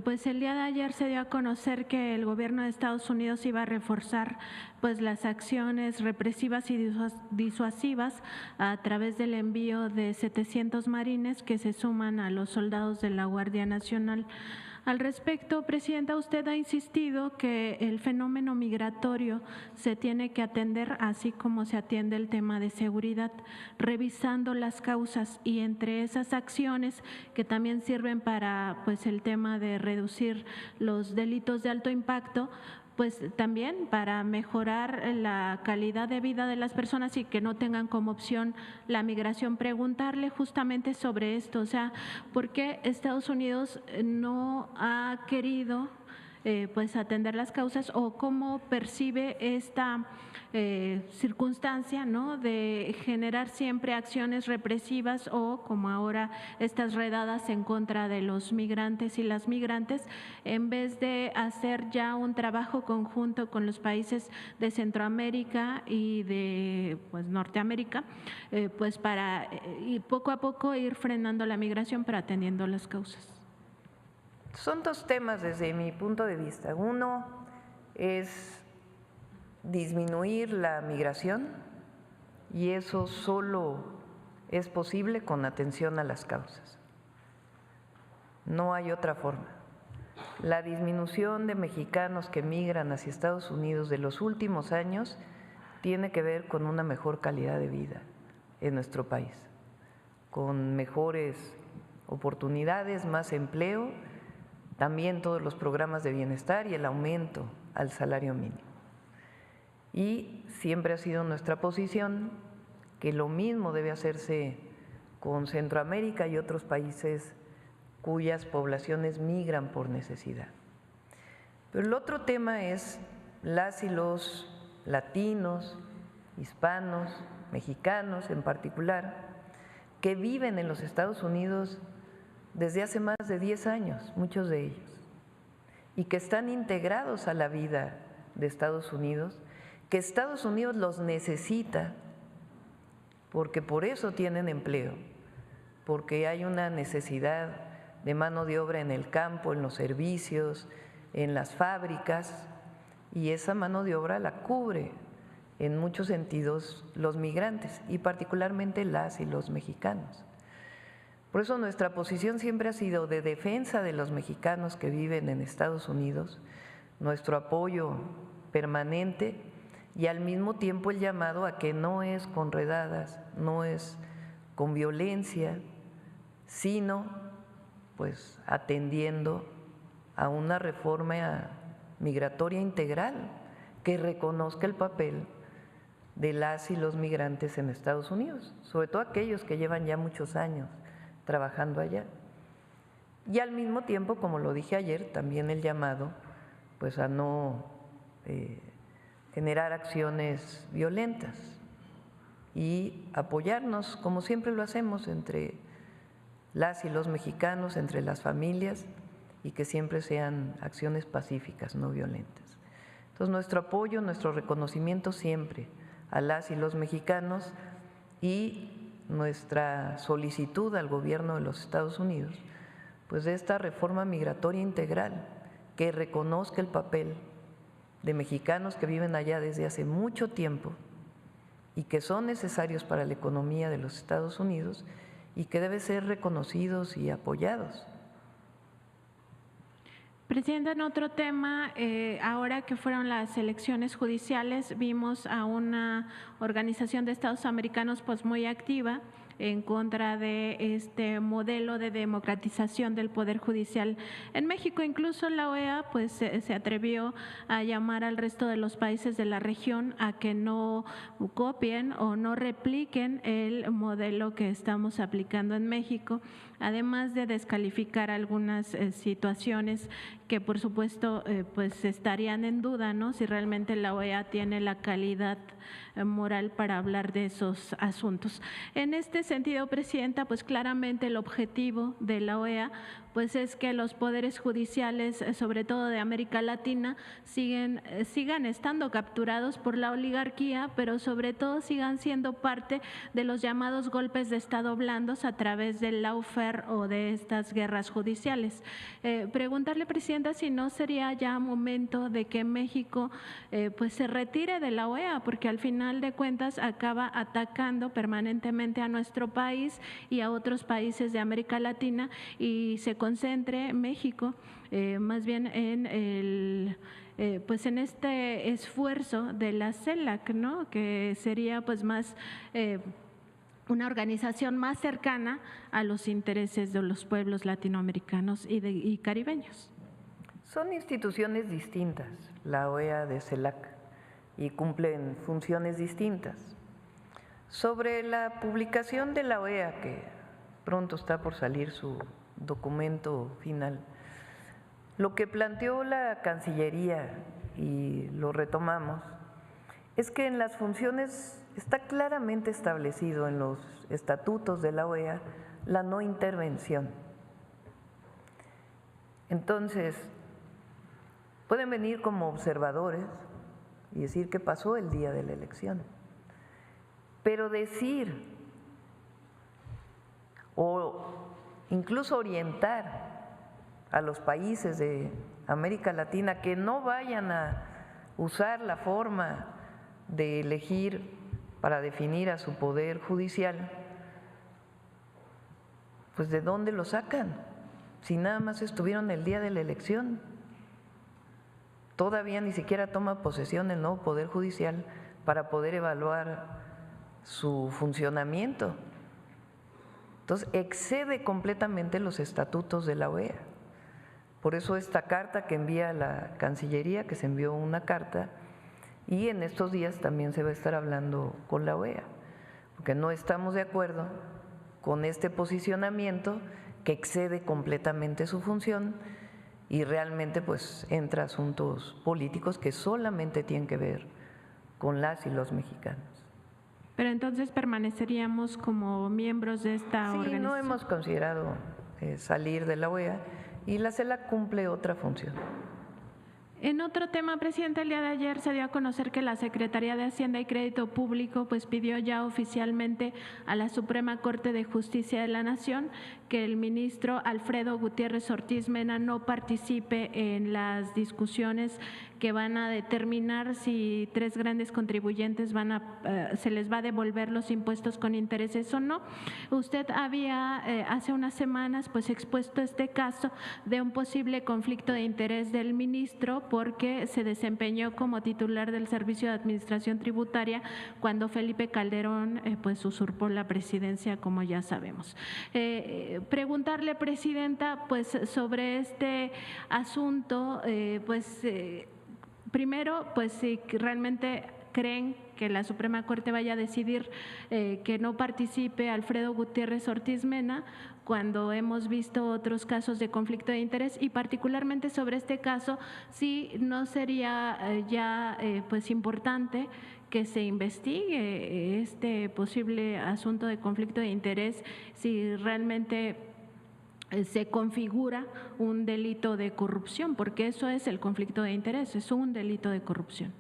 pues el día de ayer se dio a conocer que el gobierno de Estados Unidos iba a reforzar pues las acciones represivas y disuasivas a través del envío de 700 marines que se suman a los soldados de la Guardia Nacional. Al respecto, presidenta, usted ha insistido que el fenómeno migratorio se tiene que atender así como se atiende el tema de seguridad, revisando las causas y entre esas acciones que también sirven para pues el tema de reducir los delitos de alto impacto, pues también para mejorar la calidad de vida de las personas y que no tengan como opción la migración. Preguntarle justamente sobre esto, o sea, ¿por qué Estados Unidos no ha querido pues atender las causas o cómo percibe esta circunstancia, ¿no?, de generar siempre acciones represivas o como ahora estas redadas en contra de los migrantes y las migrantes, en vez de hacer ya un trabajo conjunto con los países de Centroamérica y de pues Norteamérica, pues para y poco a poco ir frenando la migración pero atendiendo las causas? Son dos temas desde mi punto de vista. Uno es disminuir la migración y eso solo es posible con atención a las causas. No hay otra forma. La disminución de mexicanos que migran hacia Estados Unidos de los últimos años tiene que ver con una mejor calidad de vida en nuestro país, con mejores oportunidades, más empleo, también todos los programas de bienestar y el aumento al salario mínimo. Y siempre ha sido nuestra posición que lo mismo debe hacerse con Centroamérica y otros países cuyas poblaciones migran por necesidad. Pero el otro tema es las y los latinos, hispanos, mexicanos en particular, que viven en los Estados Unidos desde hace más de 10 años, muchos de ellos, y que están integrados a la vida de Estados Unidos, que Estados Unidos los necesita porque por eso tienen empleo, porque hay una necesidad de mano de obra en el campo, en los servicios, en las fábricas, y esa mano de obra la cubre en muchos sentidos los migrantes y particularmente las y los mexicanos. Por eso nuestra posición siempre ha sido de defensa de los mexicanos que viven en Estados Unidos, nuestro apoyo permanente y al mismo tiempo el llamado a que no es con redadas, no es con violencia, sino pues atendiendo a una reforma migratoria integral que reconozca el papel de las y los migrantes en Estados Unidos, sobre todo aquellos que llevan ya muchos años trabajando allá. Y al mismo tiempo, como lo dije ayer, también el llamado pues a no generar acciones violentas y apoyarnos, como siempre lo hacemos, entre las y los mexicanos, entre las familias, y que siempre sean acciones pacíficas, no violentas. Entonces, nuestro apoyo, nuestro reconocimiento siempre a las y los mexicanos y nuestra solicitud al gobierno de los Estados Unidos, pues de esta reforma migratoria integral que reconozca el papel de mexicanos que viven allá desde hace mucho tiempo y que son necesarios para la economía de los Estados Unidos y que deben ser reconocidos y apoyados. Presidenta, en otro tema, ahora que fueron las elecciones judiciales, vimos a una organización de Estados americanos pues muy activa en contra de este modelo de democratización del Poder Judicial en México. Incluso la OEA pues se atrevió a llamar al resto de los países de la región a que no copien o no repliquen el modelo que estamos aplicando en México, además de descalificar algunas situaciones que por supuesto pues estarían en duda, ¿no?, si realmente la OEA tiene la calidad moral para hablar de esos asuntos. En este sentido, Presidenta, pues claramente el objetivo de la OEA pues es que los poderes judiciales, sobre todo de América Latina, sigan estando capturados por la oligarquía, pero sobre todo sigan siendo parte de los llamados golpes de Estado blandos a través del lawfare o de estas guerras judiciales. Preguntarle, Presidenta, si no sería ya momento de que México pues se retire de la OEA, porque al final de cuentas acaba atacando permanentemente a nuestro país y a otros países de América Latina, y se concentre México más bien en pues en este esfuerzo de la CELAC, ¿no?, que sería pues más una organización más cercana a los intereses de los pueblos latinoamericanos y caribeños. Son instituciones distintas, la OEA de CELAC, y cumplen funciones distintas. Sobre la publicación de la OEA, que pronto está por salir su documento final, lo que planteó la Cancillería, y lo retomamos, es que en las funciones está claramente establecido en los estatutos de la OEA la no intervención. Entonces, pueden venir como observadores y decir qué pasó el día de la elección, pero decir o incluso orientar a los países de América Latina que no vayan a usar la forma de elegir para definir a su poder judicial, pues ¿de dónde lo sacan? Si nada más estuvieron el día de la elección. Todavía ni siquiera toma posesión el nuevo Poder Judicial para poder evaluar su funcionamiento. Entonces, excede completamente los estatutos de la OEA. Por eso esta carta que envía la Cancillería, que se envió una carta, y en estos días también se va a estar hablando con la OEA, porque no estamos de acuerdo con este posicionamiento que excede completamente su función y realmente pues entra asuntos políticos que solamente tienen que ver con las y los mexicanos. Pero entonces permaneceríamos como miembros de esta organización. Sí, no hemos considerado salir de la OEA y la CELAC cumple otra función. En otro tema, Presidenta, el día de ayer se dio a conocer que la Secretaría de Hacienda y Crédito Público pues pidió ya oficialmente a la Suprema Corte de Justicia de la Nación que el ministro Alfredo Gutiérrez Ortiz Mena no participe en las discusiones que van a determinar si tres grandes contribuyentes se les va a devolver los impuestos con intereses o no. Usted había hace unas semanas pues expuesto este caso de un posible conflicto de interés del ministro porque se desempeñó como titular del Servicio de Administración Tributaria cuando Felipe Calderón pues usurpó la presidencia, como ya sabemos. Preguntarle, Presidenta, pues sobre este asunto, primero, pues si realmente creen que la Suprema Corte vaya a decidir que no participe Alfredo Gutiérrez Ortiz Mena, cuando hemos visto otros casos de conflicto de interés, y particularmente sobre este caso, si no sería pues importante que se investigue este posible asunto de conflicto de interés, si realmente se configura un delito de corrupción, porque eso es el conflicto de interés, es un delito de corrupción.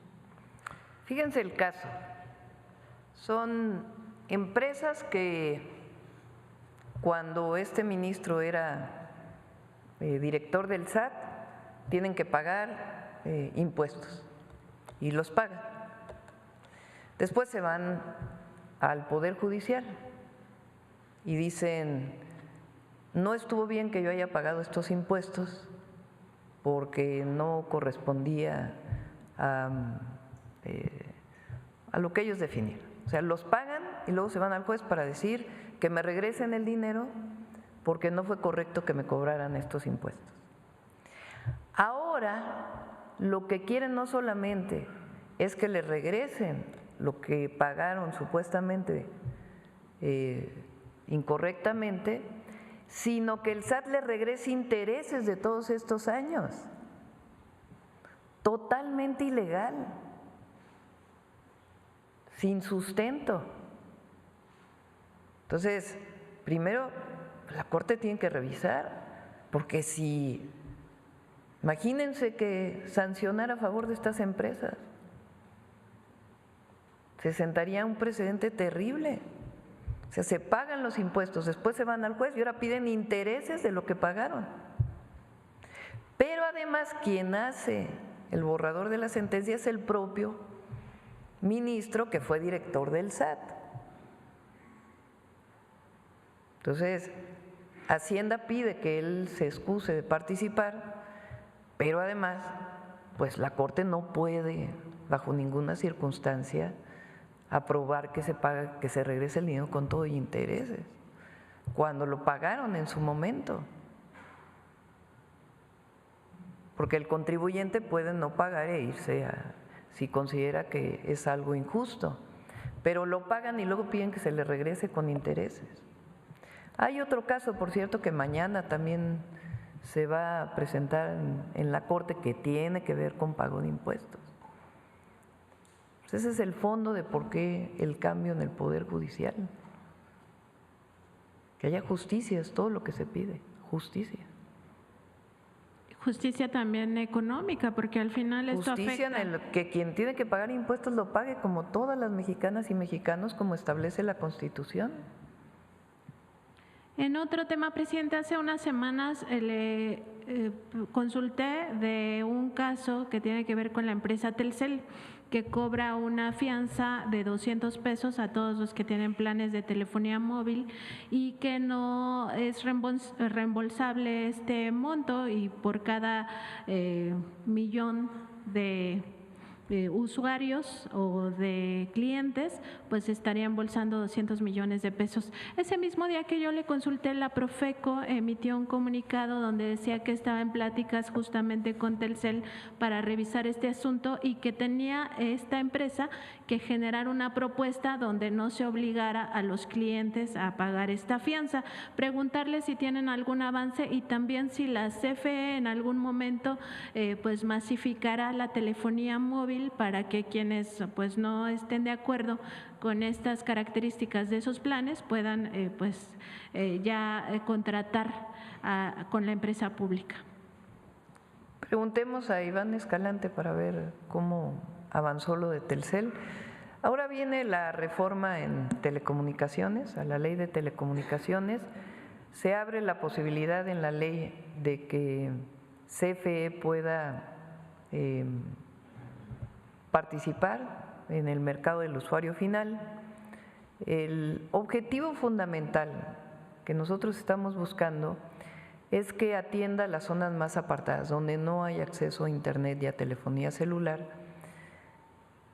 Fíjense el caso, son empresas que cuando este ministro era director del SAT tienen que pagar impuestos y los pagan. Después se van al Poder Judicial y dicen, no estuvo bien que yo haya pagado estos impuestos porque no correspondía a lo que ellos definieron. O sea, los pagan y luego se van al juez para decir que me regresen el dinero porque no fue correcto que me cobraran estos impuestos. Ahora, lo que quieren no solamente es que les regresen lo que pagaron supuestamente incorrectamente, sino que el SAT les regrese intereses de todos estos años. Totalmente ilegal, sin sustento. Entonces, primero, la Corte tiene que revisar, porque si, imagínense que sancionara a favor de estas empresas, se sentaría un precedente terrible. O sea, se pagan los impuestos, después se van al juez y ahora piden intereses de lo que pagaron. Pero además, quien hace el borrador de la sentencia es el propio ministro que fue director del SAT. Entonces, Hacienda pide que él se excuse de participar, pero además, pues la Corte no puede, bajo ninguna circunstancia, aprobar que se paga, que se regrese el dinero con todo y intereses, cuando lo pagaron en su momento. Porque el contribuyente puede no pagar e irse si considera que es algo injusto, pero lo pagan y luego piden que se le regrese con intereses. Hay otro caso, por cierto, que mañana también se va a presentar en la Corte que tiene que ver con pago de impuestos. Ese es el fondo de por qué el cambio en el Poder Judicial. Que haya justicia, es todo lo que se pide, justicia. Justicia también económica, porque al final esto justicia afecta. en el que quien tiene que pagar impuestos lo pague como todas las mexicanas y mexicanos, como establece la Constitución. En otro tema, presidente, hace unas semanas le consulté de un caso que tiene que ver con la empresa Telcel, que cobra una fianza de 200 pesos a todos los que tienen planes de telefonía móvil y que no es reembolsable este monto, y por cada millón de usuarios o de clientes, pues estaría embolsando 200 millones de pesos. Ese mismo día que yo le consulté, la Profeco emitió un comunicado donde decía que estaba en pláticas justamente con Telcel para revisar este asunto y que tenía esta empresa que generar una propuesta donde no se obligara a los clientes a pagar esta fianza. Preguntarle si tienen algún avance y también si la CFE en algún momento pues masificará la telefonía móvil para que quienes pues no estén de acuerdo con estas características de esos planes puedan contratar con la empresa pública. Preguntemos a Iván Escalante para ver cómo avanzó lo de Telcel. Ahora viene la reforma en telecomunicaciones, a la ley de telecomunicaciones. Se abre la posibilidad en la ley de que CFE pueda participar en el mercado del usuario final. El objetivo fundamental que nosotros estamos buscando es que atienda las zonas más apartadas, donde no hay acceso a internet y a telefonía celular,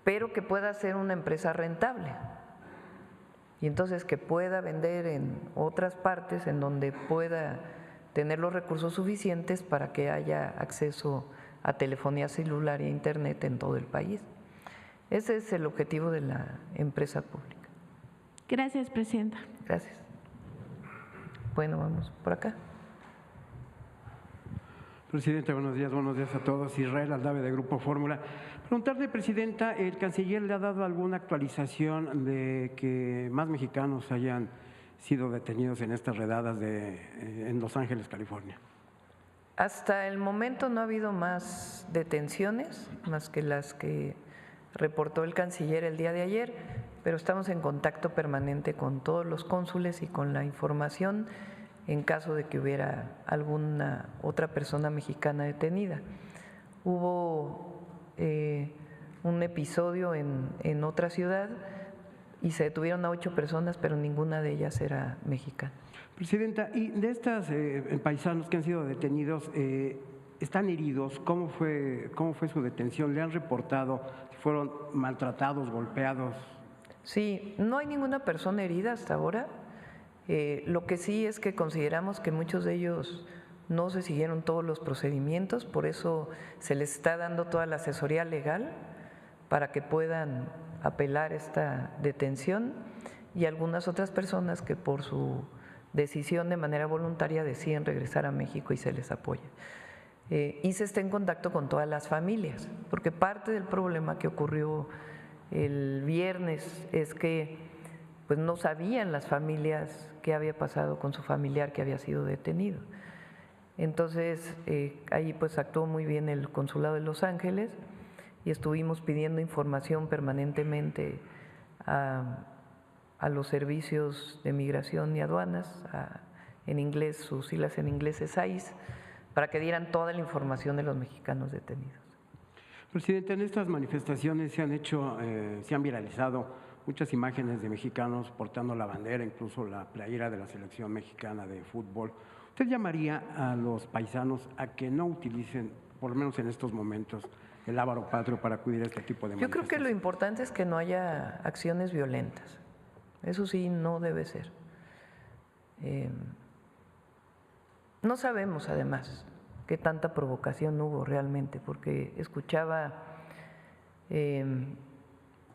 pero que pueda ser una empresa rentable. Y entonces que pueda vender en otras partes en donde pueda tener los recursos suficientes para que haya acceso a telefonía celular e internet en todo el país. Ese es el objetivo de la empresa pública. Gracias, presidenta. Gracias. Bueno, vamos por acá. Presidenta, buenos días a todos. Israel Aldave, de Grupo Fórmula. Preguntarle, Presidenta, ¿el canciller le ha dado alguna actualización de que más mexicanos hayan sido detenidos en estas redadas en Los Ángeles, California? Hasta el momento no ha habido más detenciones, más que las que reportó el canciller el día de ayer, pero estamos en contacto permanente con todos los cónsules y con la información en caso de que hubiera alguna otra persona mexicana detenida. Hubo un episodio en otra ciudad y se detuvieron a 8 personas, pero ninguna de ellas era mexicana. Presidenta, y de estas paisanos que han sido detenidos, ¿están heridos? ¿Cómo fue su detención? ¿Le han reportado si fueron maltratados, golpeados? Sí, no hay ninguna persona herida hasta ahora. Lo que sí es que consideramos que muchos de ellos no se siguieron todos los procedimientos, por eso se les está dando toda la asesoría legal para que puedan apelar esta detención, y algunas otras personas que por su decisión de manera voluntaria deciden regresar a México y se les apoya. Y se está en contacto con todas las familias, porque parte del problema que ocurrió el viernes es que pues no sabían las familias qué había pasado con su familiar que había sido detenido. Entonces ahí pues actuó muy bien el Consulado de Los Ángeles y estuvimos pidiendo información permanentemente a los servicios de migración y aduanas, en inglés, sus siglas en inglés es ICE, para que dieran toda la información de los mexicanos detenidos. Presidente, en estas manifestaciones se han viralizado muchas imágenes de mexicanos portando la bandera, incluso la playera de la selección mexicana de fútbol. ¿Usted llamaría a los paisanos a que no utilicen, por lo menos en estos momentos, el lábaro patrio para acudir a este tipo de manifestaciones? Yo creo que lo importante es que no haya acciones violentas. Eso sí, no debe ser. No sabemos, además, qué tanta provocación hubo realmente, porque escuchaba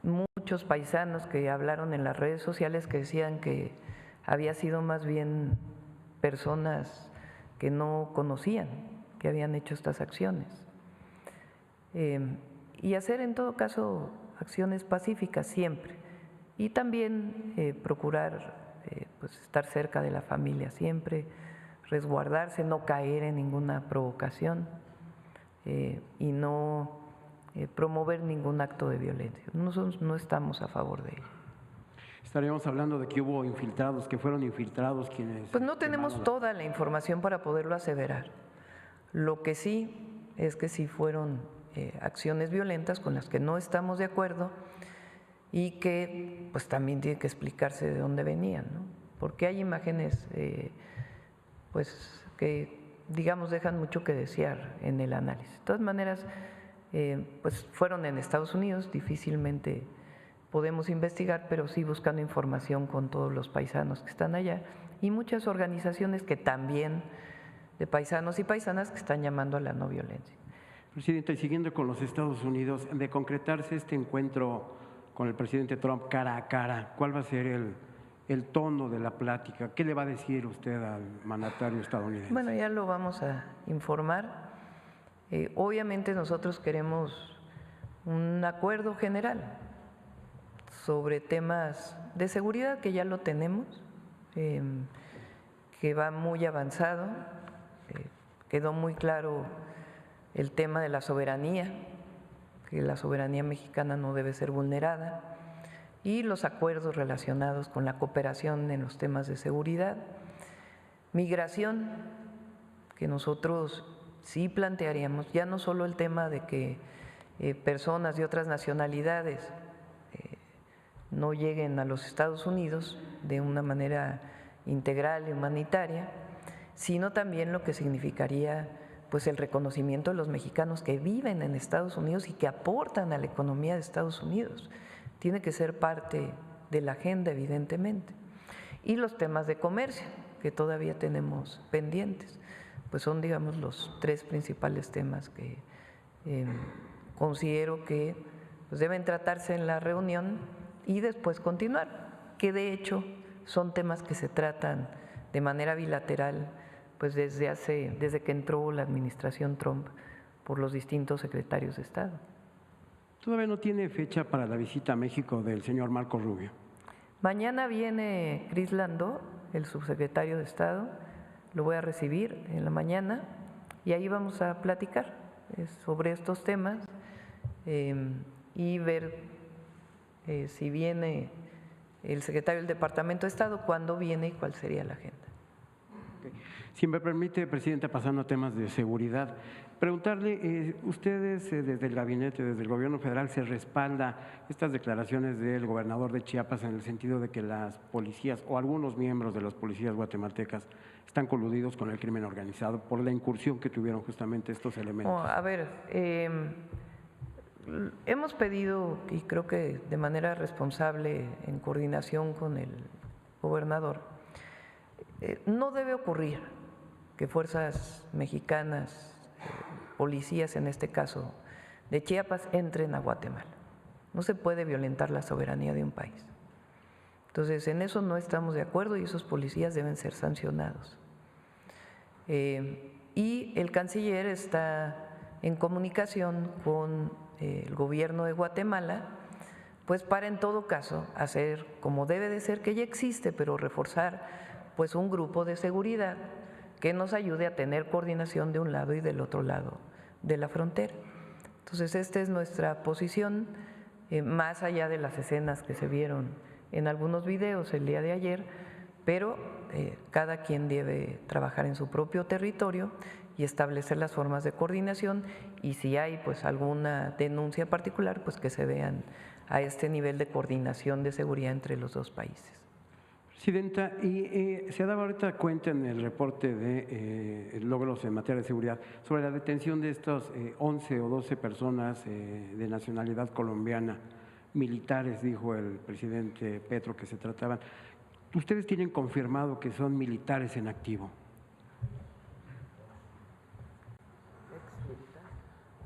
muchos paisanos que hablaron en las redes sociales que decían que había sido más bien personas que no conocían, que habían hecho estas acciones. Y hacer en todo caso acciones pacíficas siempre. Y también procurar pues estar cerca de la familia siempre, resguardarse, no caer en ninguna provocación y no promover ningún acto de violencia. Nosotros no estamos a favor de ello. Estaríamos hablando de que hubo infiltrados, que fueron infiltrados quienes… Pues no tenemos toda la información para poderlo aseverar. Lo que sí es que sí fueron acciones violentas con las que no estamos de acuerdo y que pues también tiene que explicarse de dónde venían, ¿no? Porque hay imágenes pues que digamos dejan mucho que desear en el análisis. De todas maneras, pues fueron en Estados Unidos, difícilmente podemos investigar, pero sí buscando información con todos los paisanos que están allá y muchas organizaciones que también de paisanos y paisanas que están llamando a la no violencia. Presidenta, y siguiendo con los Estados Unidos, de concretarse este encuentro con el presidente Trump cara a cara, ¿cuál va a ser el tono de la plática? ¿Qué le va a decir usted al mandatario estadounidense? Bueno, ya lo vamos a informar. Obviamente nosotros queremos un acuerdo general sobre temas de seguridad, que ya lo tenemos, que va muy avanzado. Quedó muy claro el tema de la soberanía, que la soberanía mexicana no debe ser vulnerada, y los acuerdos relacionados con la cooperación en los temas de seguridad. Migración, que nosotros sí plantearíamos, ya no solo el tema de que personas de otras nacionalidades no lleguen a los Estados Unidos de una manera integral y humanitaria, sino también lo que significaría pues el reconocimiento de los mexicanos que viven en Estados Unidos y que aportan a la economía de Estados Unidos. Tiene que ser parte de la agenda, evidentemente. Y los temas de comercio, que todavía tenemos pendientes, pues son, digamos, los 3 principales temas que considero que pues deben tratarse en la reunión y después continuar, que de hecho son temas que se tratan de manera bilateral pues desde que entró la administración Trump por los distintos secretarios de Estado. ¿Todavía no tiene fecha para la visita a México del señor Marco Rubio? Mañana viene Cris Landó el subsecretario de Estado, lo voy a recibir en la mañana y ahí vamos a platicar sobre estos temas y ver si viene el secretario del Departamento de Estado, cuándo viene y cuál sería la agenda. Si me permite, Presidenta, pasando a temas de seguridad, preguntarle, ustedes desde el gabinete, desde el gobierno federal, ¿se respalda estas declaraciones del gobernador de Chiapas en el sentido de que las policías o algunos miembros de las policías guatemaltecas están coludidos con el crimen organizado por la incursión que tuvieron justamente estos elementos? A ver, hemos pedido, y creo que de manera responsable, en coordinación con el gobernador, no debe ocurrir que fuerzas mexicanas, policías en este caso de Chiapas, entren a Guatemala. No se puede violentar la soberanía de un país. Entonces, en eso no estamos de acuerdo y esos policías deben ser sancionados. Y el canciller está en comunicación con el gobierno de Guatemala, pues para en todo caso hacer como debe de ser, que ya existe, pero reforzar pues un grupo de seguridad que nos ayude a tener coordinación de un lado y del otro lado de la frontera. Entonces, esta es nuestra posición, más allá de las escenas que se vieron en algunos videos el día de ayer, pero cada quien debe trabajar en su propio territorio y establecer las formas de coordinación, y si hay pues alguna denuncia particular, pues que se vean a este nivel de coordinación de seguridad entre los dos países. Presidenta, y se ha dado ahorita cuenta en el reporte de logros en materia de seguridad sobre la detención de estas 11 o 12 personas de nacionalidad colombiana, militares, dijo el presidente Petro que se trataban. ¿Ustedes tienen confirmado que son militares en activo?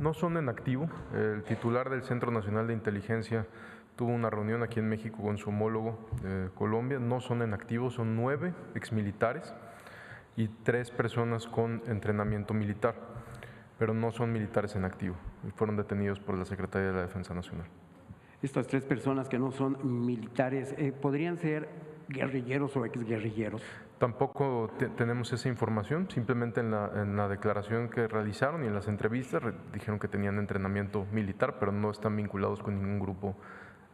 No son en activo. El titular del Centro Nacional de Inteligencia tuvo una reunión aquí en México con su homólogo de Colombia. No son en activo, son 9 exmilitares y 3 personas con entrenamiento militar, pero no son militares en activo y fueron detenidos por la Secretaría de la Defensa Nacional. Estas 3 personas que no son militares, ¿podrían ser guerrilleros o exguerrilleros? Tampoco tenemos esa información, simplemente en la declaración que realizaron y en las entrevistas dijeron que tenían entrenamiento militar, pero no están vinculados con ningún grupo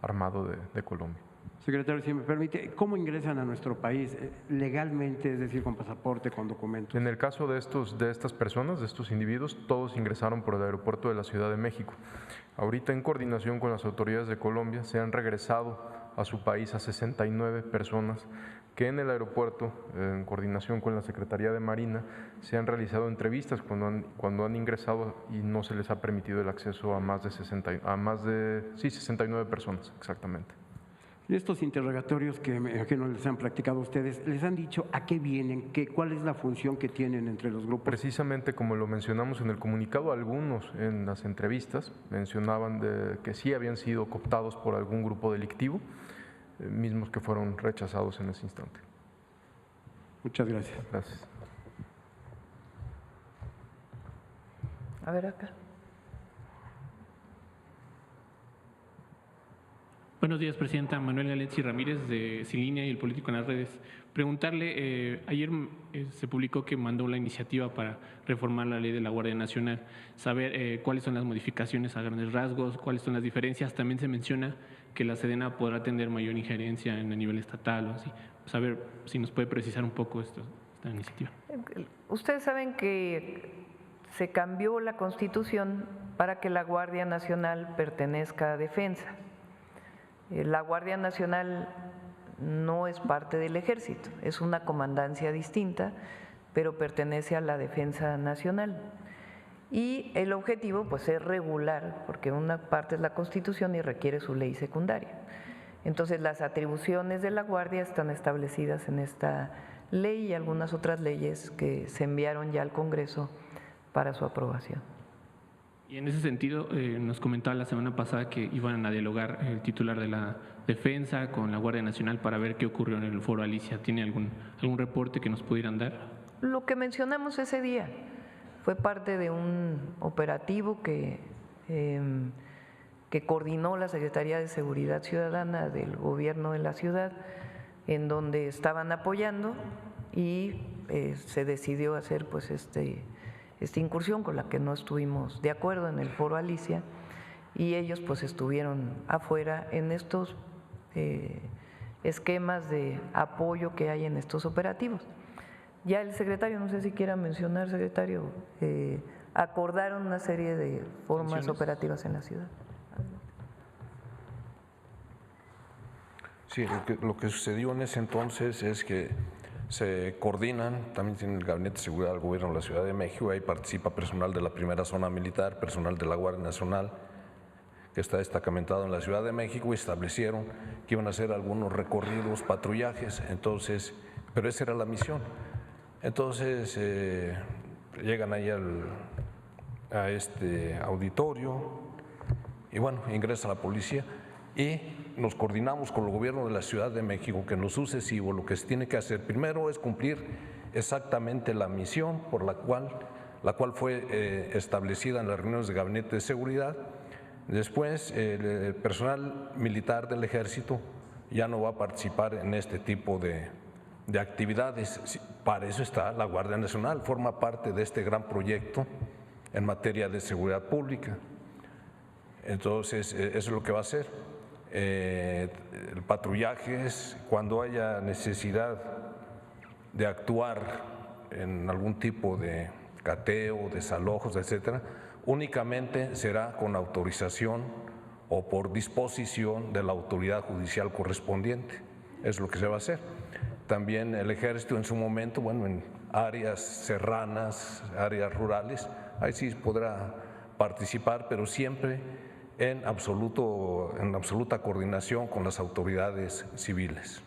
armado de Colombia. Secretario, si me permite, ¿cómo ingresan a nuestro país legalmente, es decir, con pasaporte, con documentos? En el caso de estas personas, de estos individuos, todos ingresaron por el aeropuerto de la Ciudad de México. Ahorita, en coordinación con las autoridades de Colombia, se han regresado a su país a 69 personas que en el aeropuerto, en coordinación con la Secretaría de Marina, se han realizado entrevistas cuando han ingresado y no se les ha permitido el acceso a más de 69 personas, exactamente. En estos interrogatorios que no les han practicado ustedes, ¿les han dicho a qué vienen? ¿Cuál es la función que tienen entre los grupos? Precisamente como lo mencionamos en el comunicado, algunos en las entrevistas mencionaban que sí habían sido cooptados por algún grupo delictivo, mismos que fueron rechazados en ese instante. Muchas gracias. Gracias. A ver acá. Buenos días, Presidenta. Manuel Galetzi Ramírez, de Sin Línea y el Político en las Redes. Preguntarle, ayer se publicó que mandó la iniciativa para reformar la ley de la Guardia Nacional, saber cuáles son las modificaciones a grandes rasgos, cuáles son las diferencias. También se menciona que la Sedena podrá tener mayor injerencia en el nivel estatal o así. Saber si nos puede precisar un poco esta iniciativa. Ustedes saben que se cambió la Constitución para que la Guardia Nacional pertenezca a Defensa. La Guardia Nacional no es parte del Ejército, es una comandancia distinta, pero pertenece a la Defensa Nacional. Y el objetivo pues es regular, porque una parte es la Constitución y requiere su ley secundaria. Entonces las atribuciones de la Guardia están establecidas en esta ley y algunas otras leyes que se enviaron ya al Congreso para su aprobación. Y en ese sentido, nos comentaba la semana pasada que iban a dialogar el titular de la Defensa con la Guardia Nacional para ver qué ocurrió en el Foro Alicia. ¿Tiene algún reporte que nos pudieran dar? Lo que mencionamos ese día fue parte de un operativo que coordinó la Secretaría de Seguridad Ciudadana del Gobierno de la ciudad en donde estaban apoyando y se decidió hacer pues esta incursión con la que no estuvimos de acuerdo en el Foro Alicia, y ellos pues estuvieron afuera en estos esquemas de apoyo que hay en estos operativos. Ya el secretario, no sé si quiera mencionar, secretario, acordaron una serie de formas operativas en la ciudad. Sí, lo que sucedió en ese entonces es que se coordinan, también tiene el Gabinete de Seguridad del Gobierno de la Ciudad de México, ahí participa personal de la primera zona militar, personal de la Guardia Nacional, que está destacamentado en la Ciudad de México, y establecieron que iban a hacer algunos recorridos, patrullajes, entonces, pero esa era la misión. Entonces llegan ahí a este auditorio y bueno, ingresa la policía y nos coordinamos con el gobierno de la Ciudad de México que en lo sucesivo lo que se tiene que hacer primero es cumplir exactamente la misión por la cual fue establecida en las reuniones de gabinete de seguridad. Después el personal militar del ejército ya no va a participar en este tipo de actividades. Para eso está la Guardia Nacional, forma parte de este gran proyecto en materia de seguridad pública. Entonces, eso es lo que va a hacer. Patrullajes, cuando haya necesidad de actuar en algún tipo de cateo, desalojos, etcétera, únicamente será con autorización o por disposición de la autoridad judicial correspondiente. Es lo que se va a hacer. También el ejército en su momento, bueno, en áreas serranas, áreas rurales, ahí sí podrá participar, pero siempre en absoluta coordinación con las autoridades civiles.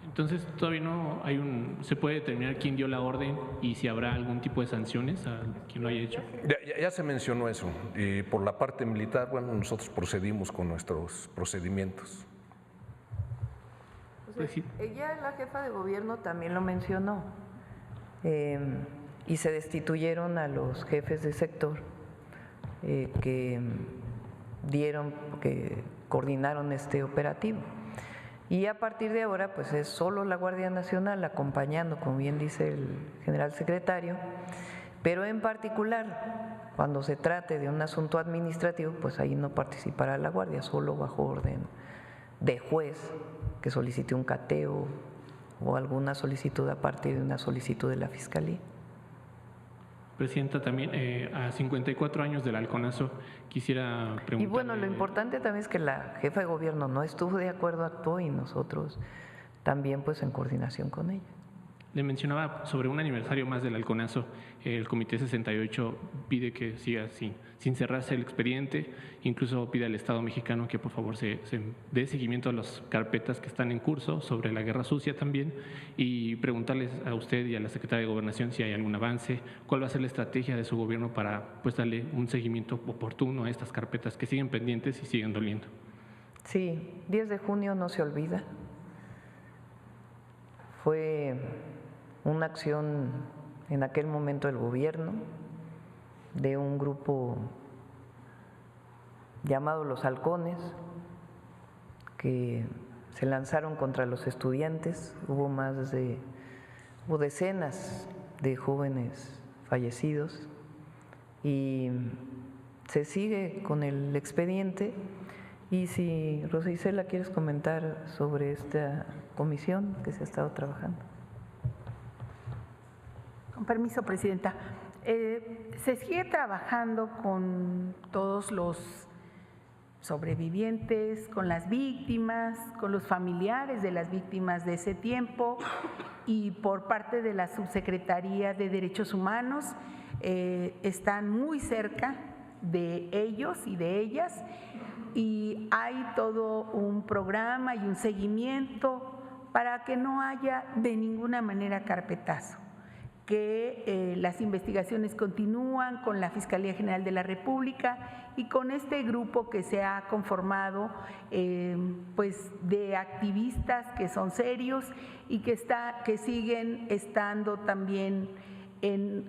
Entonces, todavía no se puede determinar quién dio la orden y si habrá algún tipo de sanciones a quien lo haya hecho. Ya se mencionó eso, y por la parte militar, bueno, nosotros procedimos con nuestros procedimientos. Pues sí. Ya la jefa de gobierno también lo mencionó, y se destituyeron a los jefes de sector que coordinaron este operativo. Y a partir de ahora, pues es solo la Guardia Nacional acompañando, como bien dice el general secretario, pero en particular, cuando se trate de un asunto administrativo, pues ahí no participará la Guardia, solo bajo orden de juez que solicite un cateo o alguna solicitud a partir de una solicitud de la Fiscalía. Presidenta, también a 54 años del halconazo quisiera preguntarle… Y bueno, lo importante también es que la jefa de gobierno no estuvo de acuerdo, actuó, y nosotros también pues en coordinación con ella. Le mencionaba sobre un aniversario más del halconazo, el Comité 68 pide que siga sin cerrarse el expediente, incluso pide al Estado mexicano que por favor se dé seguimiento a las carpetas que están en curso sobre la guerra sucia también, y preguntarles a usted y a la Secretaria de Gobernación si hay algún avance, cuál va a ser la estrategia de su gobierno para pues darle un seguimiento oportuno a estas carpetas que siguen pendientes y siguen doliendo. Sí, 10 de junio no se olvida. Fue una acción en aquel momento del gobierno de un grupo llamado Los Halcones, que se lanzaron contra los estudiantes. Hubo decenas de jóvenes fallecidos y se sigue con el expediente. Y si, Rosa Isela, ¿quieres comentar sobre esta comisión que se ha estado trabajando? Con permiso, Presidenta. Se sigue trabajando con todos los sobrevivientes, con las víctimas, con los familiares de las víctimas de ese tiempo, y por parte de la Subsecretaría de Derechos Humanos están muy cerca de ellos y de ellas, y hay todo un programa y un seguimiento para que no haya de ninguna manera carpetazo, que las investigaciones continúan con la Fiscalía General de la República y con este grupo que se ha conformado pues de activistas que son serios y que siguen estando también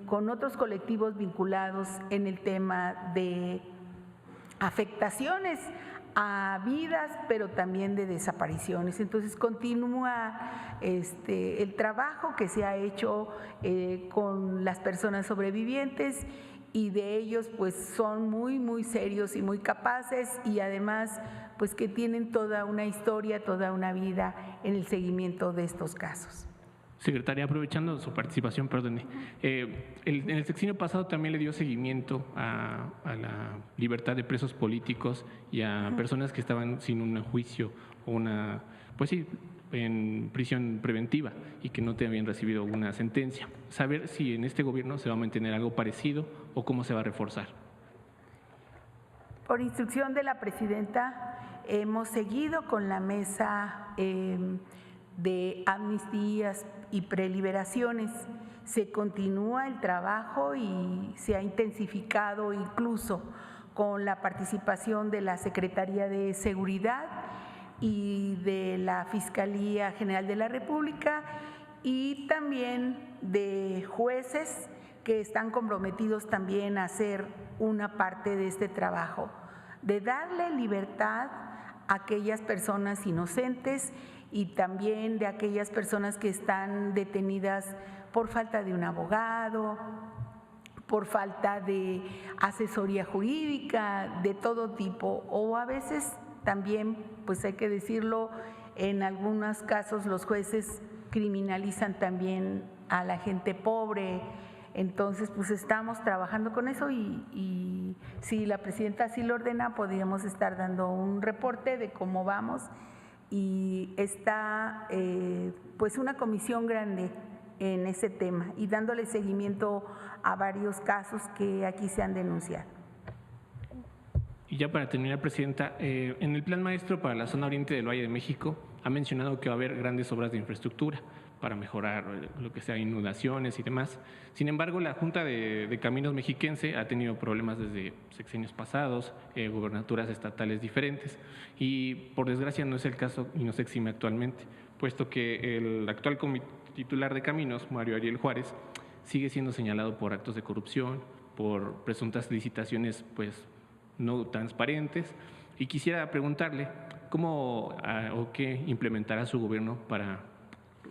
con otros colectivos vinculados en el tema de afectaciones a vidas, pero también de desapariciones. Entonces continúa el trabajo que se ha hecho con las personas sobrevivientes, y de ellos pues son muy serios y muy capaces, y además pues que tienen toda una historia, toda una vida en el seguimiento de estos casos. Secretaria, aprovechando su participación, perdone, en el sexenio pasado también le dio seguimiento a la libertad de presos políticos y a personas que estaban sin un juicio o una, pues sí, en prisión preventiva y que no te habían recibido una sentencia. Saber si en este gobierno se va a mantener algo parecido o cómo se va a reforzar. Por instrucción de la presidenta, hemos seguido con la mesa de amnistías y preliberaciones. Se continúa el trabajo y se ha intensificado incluso con la participación de la Secretaría de Seguridad y de la Fiscalía General de la República, y también de jueces que están comprometidos también a hacer una parte de este trabajo, de darle libertad a aquellas personas inocentes y también de aquellas personas que están detenidas por falta de un abogado, por falta de asesoría jurídica de todo tipo, o a veces también, pues hay que decirlo, en algunos casos los jueces criminalizan también a la gente pobre. Entonces, pues estamos trabajando con eso, y si la presidenta así lo ordena, podríamos estar dando un reporte de cómo vamos, y está pues una comisión grande en ese tema y dándole seguimiento a varios casos que aquí se han denunciado. Y ya para terminar, presidenta, en el Plan Maestro para la zona oriente del Valle de México ha mencionado que va a haber grandes obras de infraestructura para mejorar lo que sea inundaciones y demás. Sin embargo, la Junta de Caminos Mexiquense ha tenido problemas desde sexenios pasados, gubernaturas estatales diferentes, y por desgracia no es el caso y no se exime actualmente, puesto que el actual titular de Caminos, Mario Ariel Juárez, sigue siendo señalado por actos de corrupción, por presuntas licitaciones pues no transparentes, y quisiera preguntarle cómo o qué implementará su gobierno para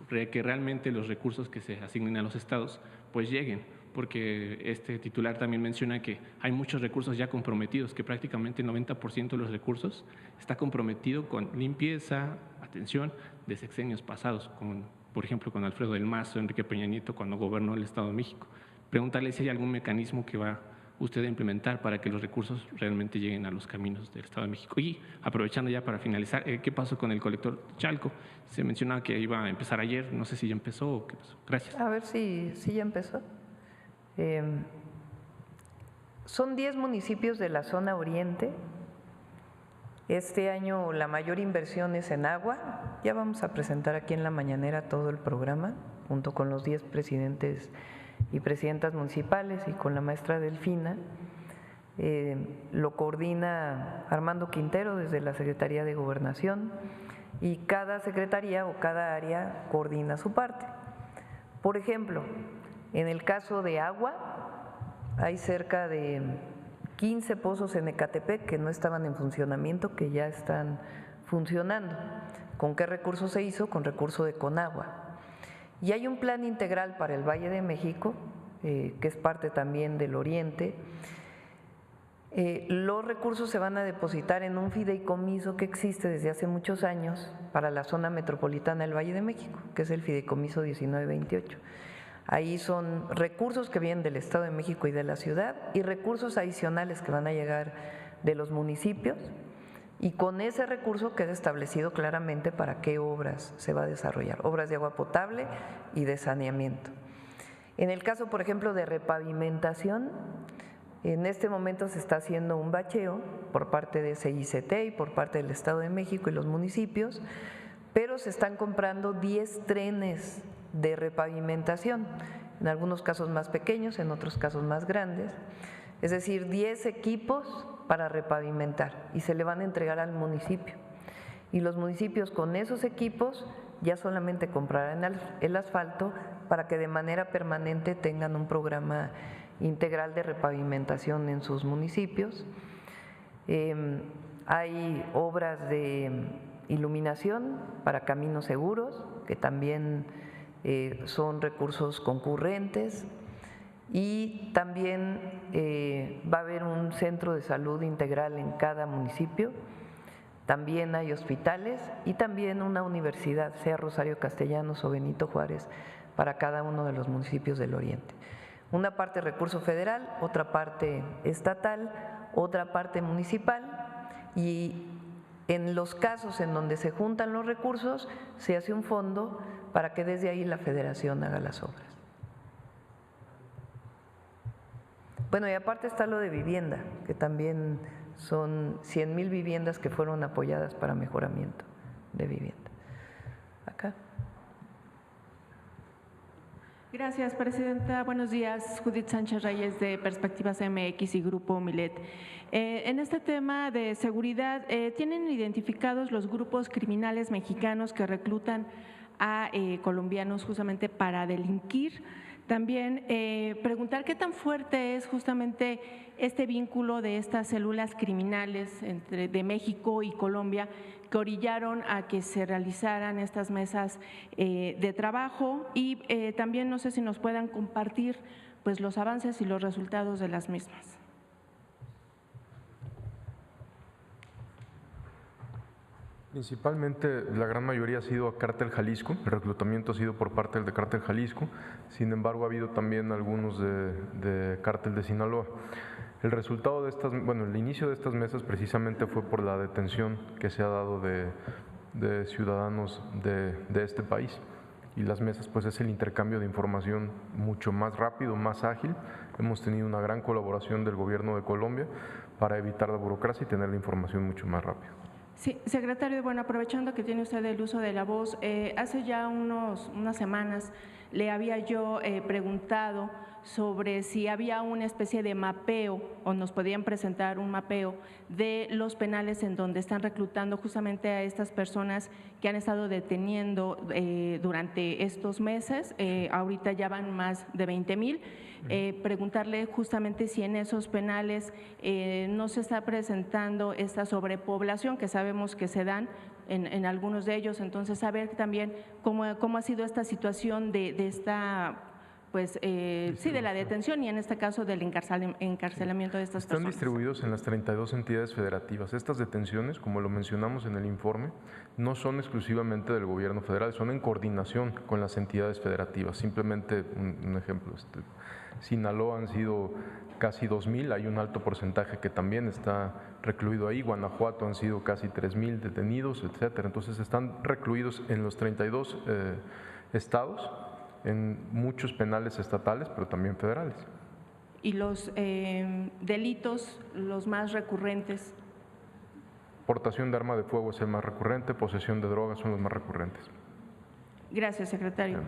que realmente los recursos que se asignen a los estados pues lleguen, porque este titular también menciona que hay muchos recursos ya comprometidos, que prácticamente el 90% de los recursos está comprometido con limpieza, atención de sexenios pasados, como por ejemplo con Alfredo del Mazo, Enrique Peña Nieto cuando gobernó el Estado de México. Preguntarle si hay algún mecanismo que va usted a implementar para que los recursos realmente lleguen a los caminos del Estado de México. Y aprovechando ya para finalizar, ¿qué pasó con el colector Chalco? Se mencionaba que iba a empezar ayer, no sé si ya empezó o qué pasó. Gracias. A ver si ya empezó. Son 10 municipios de la zona oriente. Este año la mayor inversión es en agua. Ya vamos a presentar aquí en la mañanera todo el programa, junto con los 10 presidentes y presidentas municipales y con la maestra Delfina. Lo coordina Armando Quintero desde la Secretaría de Gobernación, y cada secretaría o cada área coordina su parte. Por ejemplo, en el caso de agua, hay cerca de 15 pozos en Ecatepec que no estaban en funcionamiento, que ya están funcionando. ¿Con qué recurso se hizo? Con recurso de Conagua. Y hay un plan integral para el Valle de México, que es parte también del Oriente. Los recursos se van a depositar en un fideicomiso que existe desde hace muchos años para la zona metropolitana del Valle de México, que es el fideicomiso 1928. Ahí son recursos que vienen del Estado de México y de la ciudad, y recursos adicionales que van a llegar de los municipios, y con ese recurso queda establecido claramente para qué obras se va a desarrollar, obras de agua potable y de saneamiento. En el caso, por ejemplo, de repavimentación, en este momento se está haciendo un bacheo por parte de CICT y por parte del Estado de México y los municipios, pero se están comprando 10 trenes de repavimentación, en algunos casos más pequeños, en otros casos más grandes, es decir, 10 equipos para repavimentar, y se le van a entregar al municipio. Y los municipios con esos equipos ya solamente comprarán el asfalto para que de manera permanente tengan un programa integral de repavimentación en sus municipios. Hay obras de iluminación para caminos seguros, que también son recursos concurrentes, y también va a haber un centro de salud integral en cada municipio. También hay hospitales y también una universidad, sea Rosario Castellanos o Benito Juárez, para cada uno de los municipios del Oriente. Una parte recurso federal, otra parte estatal, otra parte municipal, y en los casos en donde se juntan los recursos se hace un fondo para que desde ahí la federación haga las obras. Bueno, y aparte está lo de vivienda, que también son 100,000 viviendas que fueron apoyadas para mejoramiento de vivienda. Acá. Gracias, Presidenta. Buenos días. Judith Sánchez Reyes, de Perspectivas MX y Grupo Milet. En este tema de seguridad, ¿tienen identificados los grupos criminales mexicanos que reclutan a colombianos justamente para delinquir? También preguntar qué tan fuerte es justamente este vínculo de estas células criminales de México y Colombia que orillaron a que se realizaran estas mesas de trabajo, y también no sé si nos puedan compartir pues los avances y los resultados de las mismas. Principalmente, la gran mayoría ha sido a Cártel Jalisco, el reclutamiento ha sido por parte del Cártel Jalisco, sin embargo ha habido también algunos de Cártel de Sinaloa. El resultado de estas, bueno, el inicio de estas mesas precisamente fue por la detención que se ha dado de ciudadanos de este país, y las mesas pues es el intercambio de información mucho más rápido, más ágil. Hemos tenido una gran colaboración del gobierno de Colombia para evitar la burocracia y tener la información mucho más rápido. Sí, secretario, bueno, aprovechando que tiene usted el uso de la voz, hace ya unas semanas le había yo preguntado sobre si había una especie de mapeo o nos podían presentar un mapeo de los penales en donde están reclutando justamente a estas personas que han estado deteniendo durante estos meses. Ahorita ya van más de 20,000. Preguntarle justamente si en esos penales no se está presentando esta sobrepoblación que sabemos que se dan en algunos de ellos. Entonces, saber también cómo ha sido esta situación de esta, pues sí, de la detención y en este caso del encarcelamiento de estas personas. Están distribuidos en las 32 entidades federativas. Estas detenciones, como lo mencionamos en el informe, no son exclusivamente del gobierno federal, son en coordinación con las entidades federativas. Simplemente un ejemplo, Sinaloa han sido casi 2,000, hay un alto porcentaje que también está recluido ahí. Guanajuato han sido casi 3,000 detenidos, etcétera. Entonces están recluidos en los 32 estados, en muchos penales estatales, pero también federales. ¿Y los delitos, los más recurrentes? Portación de arma de fuego es el más recurrente, posesión de drogas son los más recurrentes. Gracias, secretario.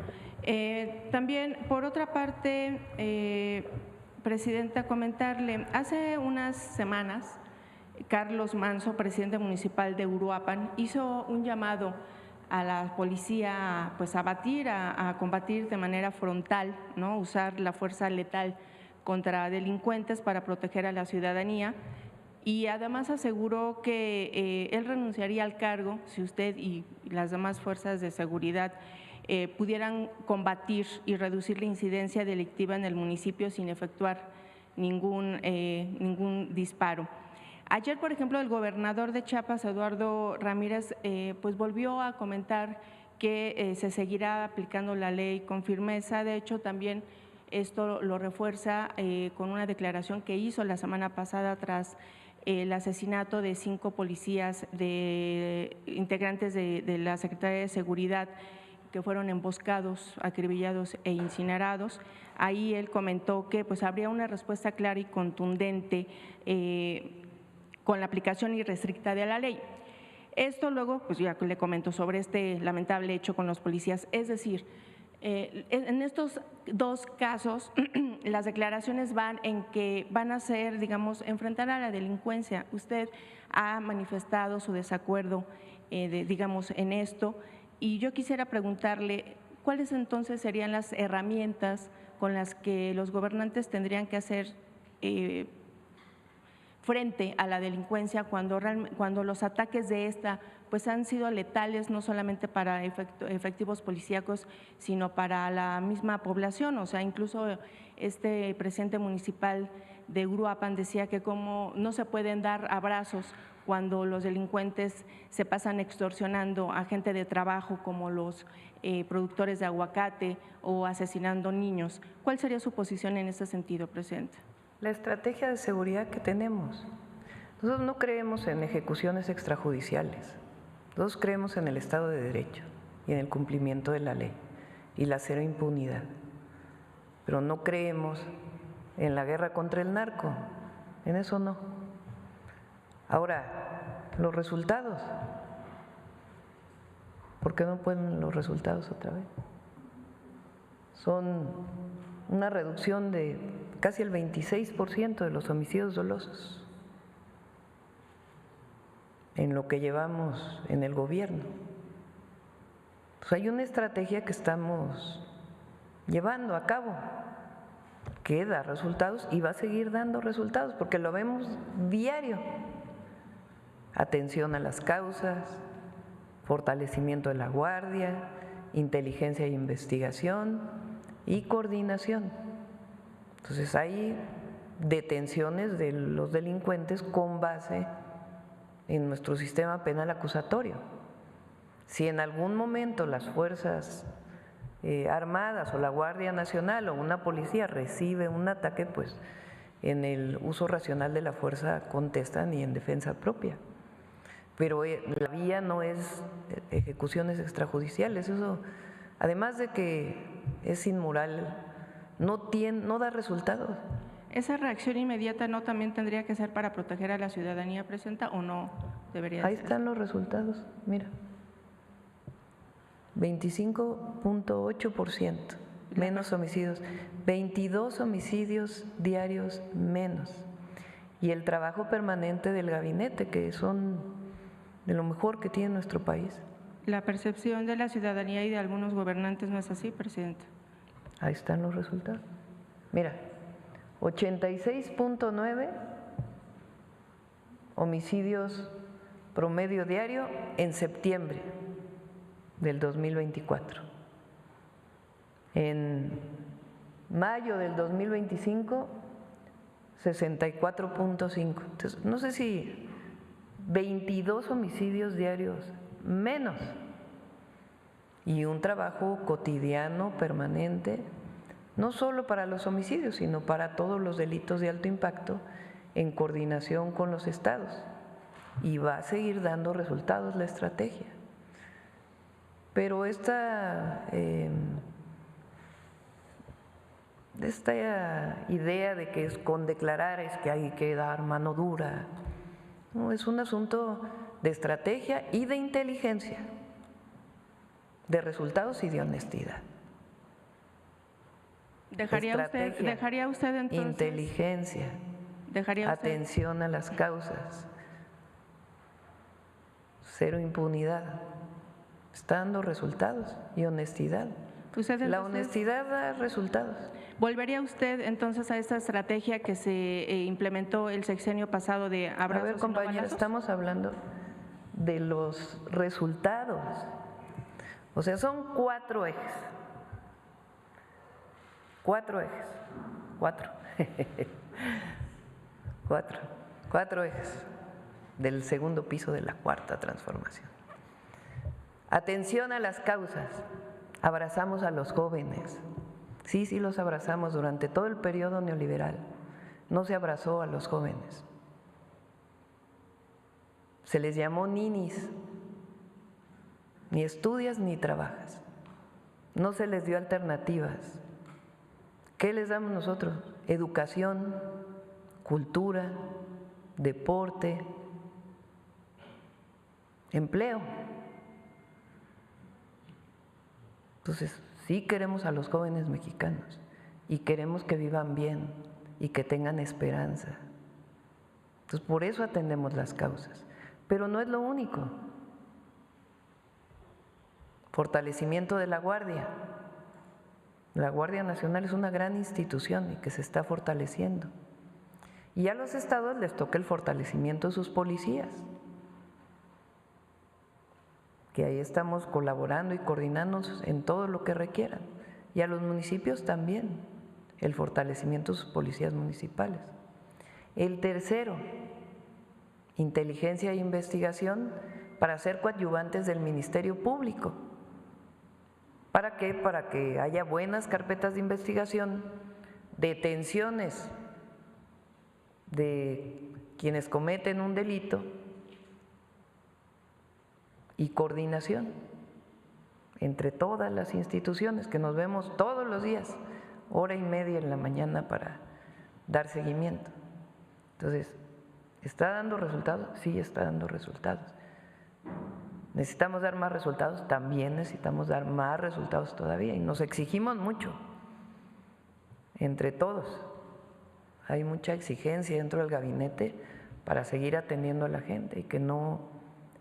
También, por otra parte, Presidenta, comentarle, hace unas semanas, Carlos Manso, presidente municipal de Uruapan, hizo un llamado a la policía pues, a combatir de manera frontal, ¿no? Usar la fuerza letal contra delincuentes para proteger a la ciudadanía, y además aseguró que él renunciaría al cargo si usted y las demás fuerzas de seguridad pudieran combatir y reducir la incidencia delictiva en el municipio sin efectuar ningún disparo. Ayer, por ejemplo, el gobernador de Chiapas, Eduardo Ramírez, pues volvió a comentar que se seguirá aplicando la ley con firmeza. De hecho, también esto lo refuerza con una declaración que hizo la semana pasada tras el asesinato de 5 policías integrantes de la Secretaría de Seguridad que fueron emboscados, acribillados e incinerados. Ahí él comentó que pues habría una respuesta clara y contundente con la aplicación irrestricta de la ley. Esto luego, pues ya le comento sobre este lamentable hecho con los policías, es decir, en estos dos casos las declaraciones van en que van a ser, digamos, enfrentar a la delincuencia. Usted ha manifestado su desacuerdo, digamos, en esto, y yo quisiera preguntarle cuáles entonces serían las herramientas con las que los gobernantes tendrían que hacer frente a la delincuencia cuando los ataques de esta pues han sido letales no solamente para efectivos policíacos, sino para la misma población. O sea, incluso este presidente municipal de Uruapan decía que como no se pueden dar abrazos cuando los delincuentes se pasan extorsionando a gente de trabajo como los productores de aguacate o asesinando niños. ¿Cuál sería su posición en este sentido, presidente? La estrategia de seguridad que tenemos. Nosotros no creemos en ejecuciones extrajudiciales. Nosotros creemos en el Estado de Derecho y en el cumplimiento de la ley y la cero impunidad. Pero no creemos en la guerra contra el narco, en eso no. Ahora, los resultados. ¿Por qué no pueden los resultados otra vez? Son una reducción de casi el 26% de los homicidios dolosos en lo que llevamos en el gobierno. Pues hay una estrategia que estamos llevando a cabo que da resultados y va a seguir dando resultados porque lo vemos diario. Atención a las causas, fortalecimiento de la guardia, inteligencia e investigación y coordinación. Entonces hay detenciones de los delincuentes con base en nuestro sistema penal acusatorio. Si en algún momento las fuerzas armadas o la Guardia Nacional o una policía recibe un ataque, pues en el uso racional de la fuerza contestan y en defensa propia. Pero la vía no es ejecuciones extrajudiciales, eso además de que es inmoral, no da resultados. ¿Esa reacción inmediata no también tendría que ser para proteger a la ciudadanía, presidenta, o no debería ser? Ahí están los resultados, mira. 25.8% menos homicidios, 22 homicidios diarios menos. Y el trabajo permanente del gabinete, que son de lo mejor que tiene nuestro país. La percepción de la ciudadanía y de algunos gobernantes no es así, presidenta. Ahí están los resultados. Mira, 86.9 homicidios promedio diario en septiembre del 2024. En mayo del 2025, 64.5. Entonces, no sé si 22 homicidios diarios menos y un trabajo cotidiano, permanente, no solo para los homicidios, sino para todos los delitos de alto impacto en coordinación con los estados. Y va a seguir dando resultados la estrategia. Pero esta idea de que es con declarar es que hay que dar mano dura, no, es un asunto de estrategia y de inteligencia, de resultados y de honestidad. ¿Dejaría usted entonces? Inteligencia, atención a las causas, cero impunidad, está dando resultados y honestidad. La honestidad da resultados. ¿Volvería usted entonces a esta estrategia que se implementó el sexenio pasado de abrazos? A ver, compañeros, estamos hablando de los resultados. O sea, son 4 ejes. 4 ejes. 4 ejes del segundo piso de la cuarta transformación. Atención a las causas. Abrazamos a los jóvenes. Sí, los abrazamos durante todo el periodo neoliberal. No se abrazó a los jóvenes. Se les llamó ninis. Ni estudias ni trabajas. No se les dio alternativas. ¿Qué les damos nosotros? Educación, cultura, deporte, empleo. Entonces, sí queremos a los jóvenes mexicanos y queremos que vivan bien y que tengan esperanza. Entonces, por eso atendemos las causas. Pero no es lo único. Fortalecimiento de la Guardia. La Guardia Nacional es una gran institución y que se está fortaleciendo. Y a los estados les toca el fortalecimiento de sus policías, que ahí estamos colaborando y coordinándonos en todo lo que requieran. Y a los municipios también, el fortalecimiento de sus policías municipales. El tercero, inteligencia e investigación para ser coadyuvantes del Ministerio Público. ¿Para qué? Para que haya buenas carpetas de investigación, detenciones de quienes cometen un delito y coordinación entre todas las instituciones que nos vemos todos los días, hora y media en la mañana para dar seguimiento. Entonces, ¿está dando resultados? Sí, está dando resultados. ¿Necesitamos dar más resultados? También necesitamos dar más resultados todavía y nos exigimos mucho entre todos. Hay mucha exigencia dentro del gabinete para seguir atendiendo a la gente y que no…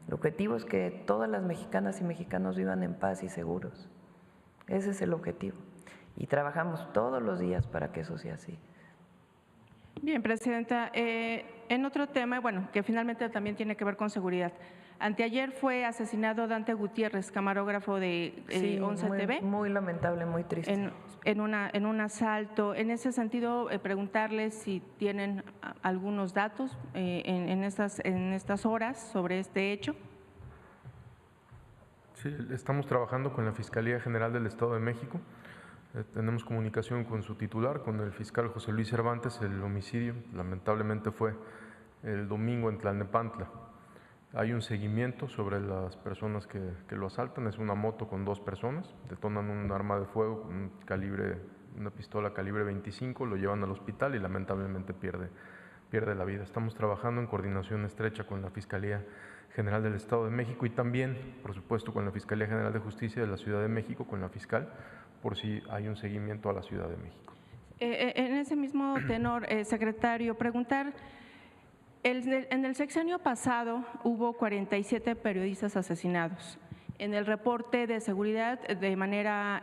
El objetivo es que todas las mexicanas y mexicanos vivan en paz y seguros. Ese es el objetivo. Y trabajamos todos los días para que eso sea así. Bien, Presidenta, en otro tema, bueno, que finalmente también tiene que ver con seguridad. Anteayer fue asesinado Dante Gutiérrez, camarógrafo de 11 TV. Muy lamentable, muy triste. En un asalto. En ese sentido, preguntarles si tienen algunos datos en estas horas sobre este hecho. Sí, estamos trabajando con la Fiscalía General del Estado de México. Tenemos comunicación con su titular, con el fiscal José Luis Cervantes. El homicidio lamentablemente fue el domingo en Tlalnepantla. Hay un seguimiento sobre las personas que lo asaltan. Es una moto con 2 personas, detonan un arma de fuego, una pistola calibre 25, lo llevan al hospital y lamentablemente pierde la vida. Estamos trabajando en coordinación estrecha con la Fiscalía General del Estado de México y también, por supuesto, con la Fiscalía General de Justicia de la Ciudad de México, con la fiscal, por si hay un seguimiento a la Ciudad de México. En ese mismo tenor, secretario, preguntar… En el sexenio pasado hubo 47 periodistas asesinados. En el reporte de seguridad, de manera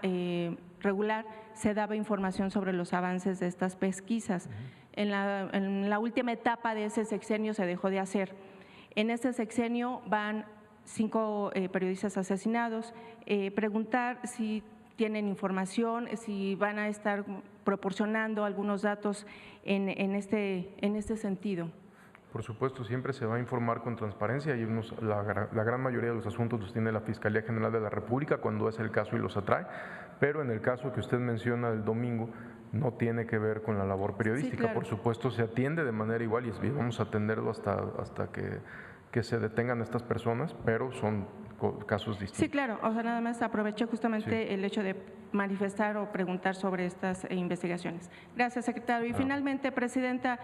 regular, se daba información sobre los avances de estas pesquisas. En la última etapa de ese sexenio se dejó de hacer. En este sexenio van 5 periodistas asesinados. Preguntar si tienen información, si van a estar proporcionando algunos datos en este sentido. Por supuesto, siempre se va a informar con transparencia y la gran mayoría de los asuntos los tiene la Fiscalía General de la República cuando es el caso y los atrae, pero en el caso que usted menciona del domingo no tiene que ver con la labor periodística. Sí, claro. Por supuesto, se atiende de manera igual y vamos a atenderlo hasta que se detengan estas personas, pero son casos distintos. Sí, claro. O sea, nada más aproveché justamente el hecho de manifestar o preguntar sobre estas investigaciones. Gracias, secretario. Y finalmente, Presidenta,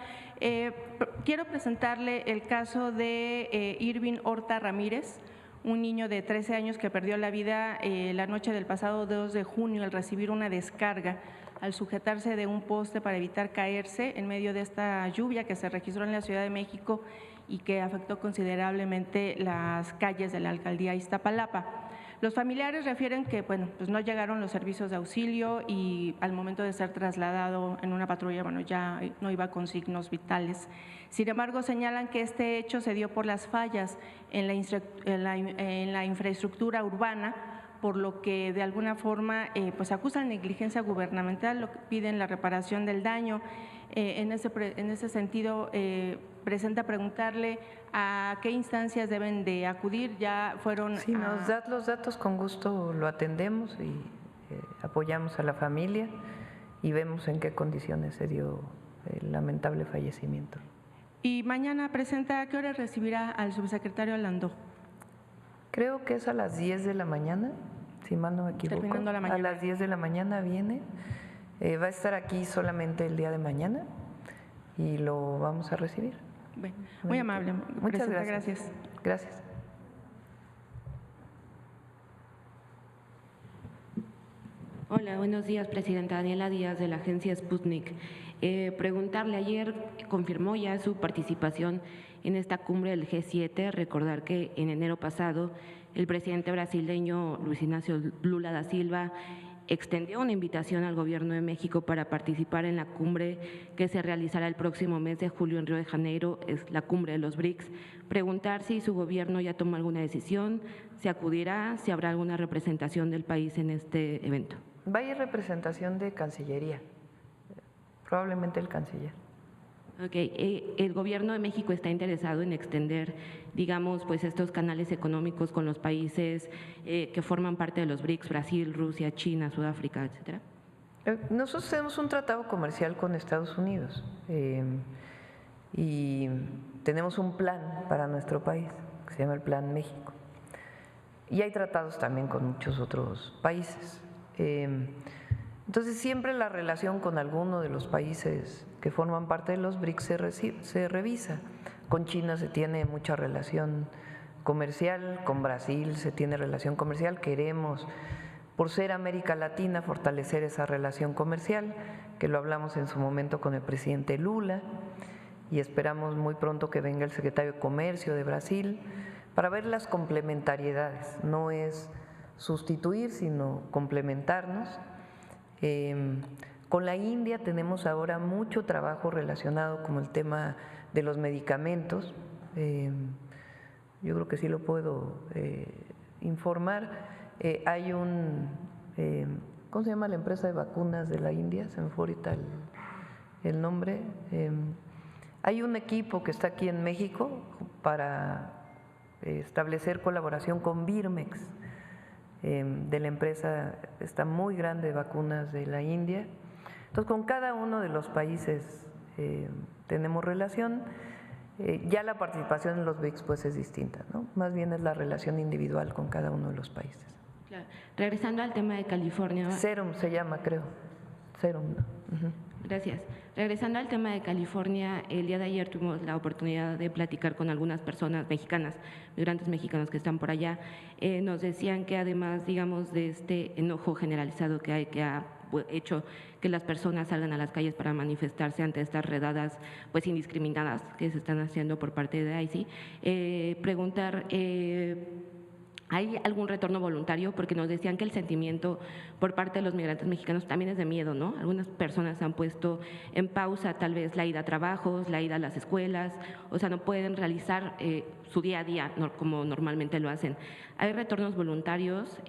quiero presentarle el caso de Irving Horta Ramírez, un niño de 13 años que perdió la vida la noche del pasado 2 de junio al recibir una descarga al sujetarse de un poste para evitar caerse en medio de esta lluvia que se registró en la Ciudad de México y que afectó considerablemente las calles de la alcaldía Iztapalapa. Los familiares refieren que pues no llegaron los servicios de auxilio y al momento de ser trasladado en una patrulla, ya no iba con signos vitales. Sin embargo, señalan que este hecho se dio por las fallas en la infraestructura urbana, por lo que de alguna forma pues acusan negligencia gubernamental, lo que piden la reparación del daño. En ese sentido, presenta preguntarle a qué instancias deben de acudir. Ya fueron… Si nos das los datos, con gusto lo atendemos y apoyamos a la familia y vemos en qué condiciones se dio el lamentable fallecimiento. Y mañana, presenta, ¿a qué hora recibirá al subsecretario Landó? Creo que es a las 10 de la mañana, si mal no me equivoco. Terminando la mañana. A las 10 de la mañana viene. Va a estar aquí solamente el día de mañana y lo vamos a recibir. Bien, muy amable. Muchas gracias. Gracias. Hola, buenos días, Presidenta. Daniela Díaz, de la agencia Sputnik. Preguntarle, ayer confirmó ya su participación en esta cumbre del G7. Recordar que en enero pasado el presidente brasileño Luis Ignacio Lula da Silva extendió una invitación al Gobierno de México para participar en la cumbre que se realizará el próximo mes de julio en Río de Janeiro, es la cumbre de los BRICS. Preguntar si su gobierno ya tomó alguna decisión, si acudirá, si habrá alguna representación del país en este evento. Va a ir representación de Cancillería, probablemente el canciller. Ok, el Gobierno de México está interesado en extender, digamos, pues estos canales económicos con los países que forman parte de los BRICS, Brasil, Rusia, China, Sudáfrica, etcétera. Nosotros tenemos un tratado comercial con Estados Unidos y tenemos un plan para nuestro país que se llama el Plan México. Y hay tratados también con muchos otros países. Entonces, siempre la relación con alguno de los países que forman parte de los BRICS se revisa. Con China se tiene mucha relación comercial, con Brasil se tiene relación comercial. Queremos, por ser América Latina, fortalecer esa relación comercial, que lo hablamos en su momento con el presidente Lula, y esperamos muy pronto que venga el secretario de Comercio de Brasil para ver las complementariedades. No es sustituir, sino complementarnos. Con la India tenemos ahora mucho trabajo relacionado con el tema de los medicamentos. Yo creo que sí lo puedo informar. Hay ¿cómo se llama la empresa de vacunas de la India? Se me fue ahorita el nombre. Hay un equipo que está aquí en México para establecer colaboración con Birmex, de la empresa está muy grande de vacunas de la India. Entonces, con cada uno de los países tenemos relación. Ya la participación en los BRICS pues es distinta, ¿no? Más bien es la relación individual con cada uno de los países. Claro. Regresando al tema de California. Serum se llama, creo. Serum, ¿no? Gracias. Regresando al tema de California, el día de ayer tuvimos la oportunidad de platicar con algunas personas mexicanas, migrantes mexicanos que están por allá. Nos decían que además, digamos, de este enojo generalizado que hay, que ha hecho que las personas salgan a las calles para manifestarse ante estas redadas pues indiscriminadas que se están haciendo por parte de ICE, preguntar… ¿hay algún retorno voluntario? Porque nos decían que el sentimiento por parte de los migrantes mexicanos también es de miedo, ¿no? Algunas personas han puesto en pausa tal vez la ida a trabajos, la ida a las escuelas, o sea, no pueden realizar su día a día como normalmente lo hacen. ¿Hay retornos voluntarios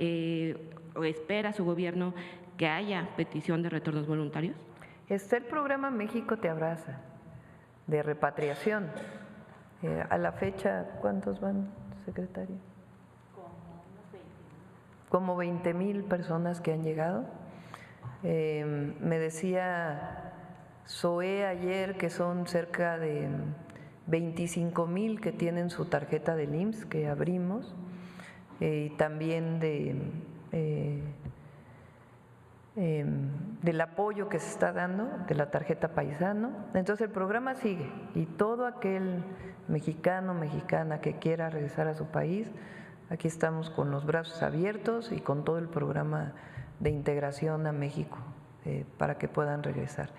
o espera su gobierno que haya petición de retornos voluntarios? Está el programa México te abraza, de repatriación. A la fecha, ¿cuántos van, secretaria? Como 20,000 personas que han llegado. Me decía Zoé ayer que son cerca de 25,000 que tienen su tarjeta del IMSS que abrimos, y también del apoyo que se está dando de la tarjeta paisano. Entonces el programa sigue y todo aquel mexicano, mexicana que quiera regresar a su país, aquí estamos con los brazos abiertos y con todo el programa de integración a México para que puedan regresar.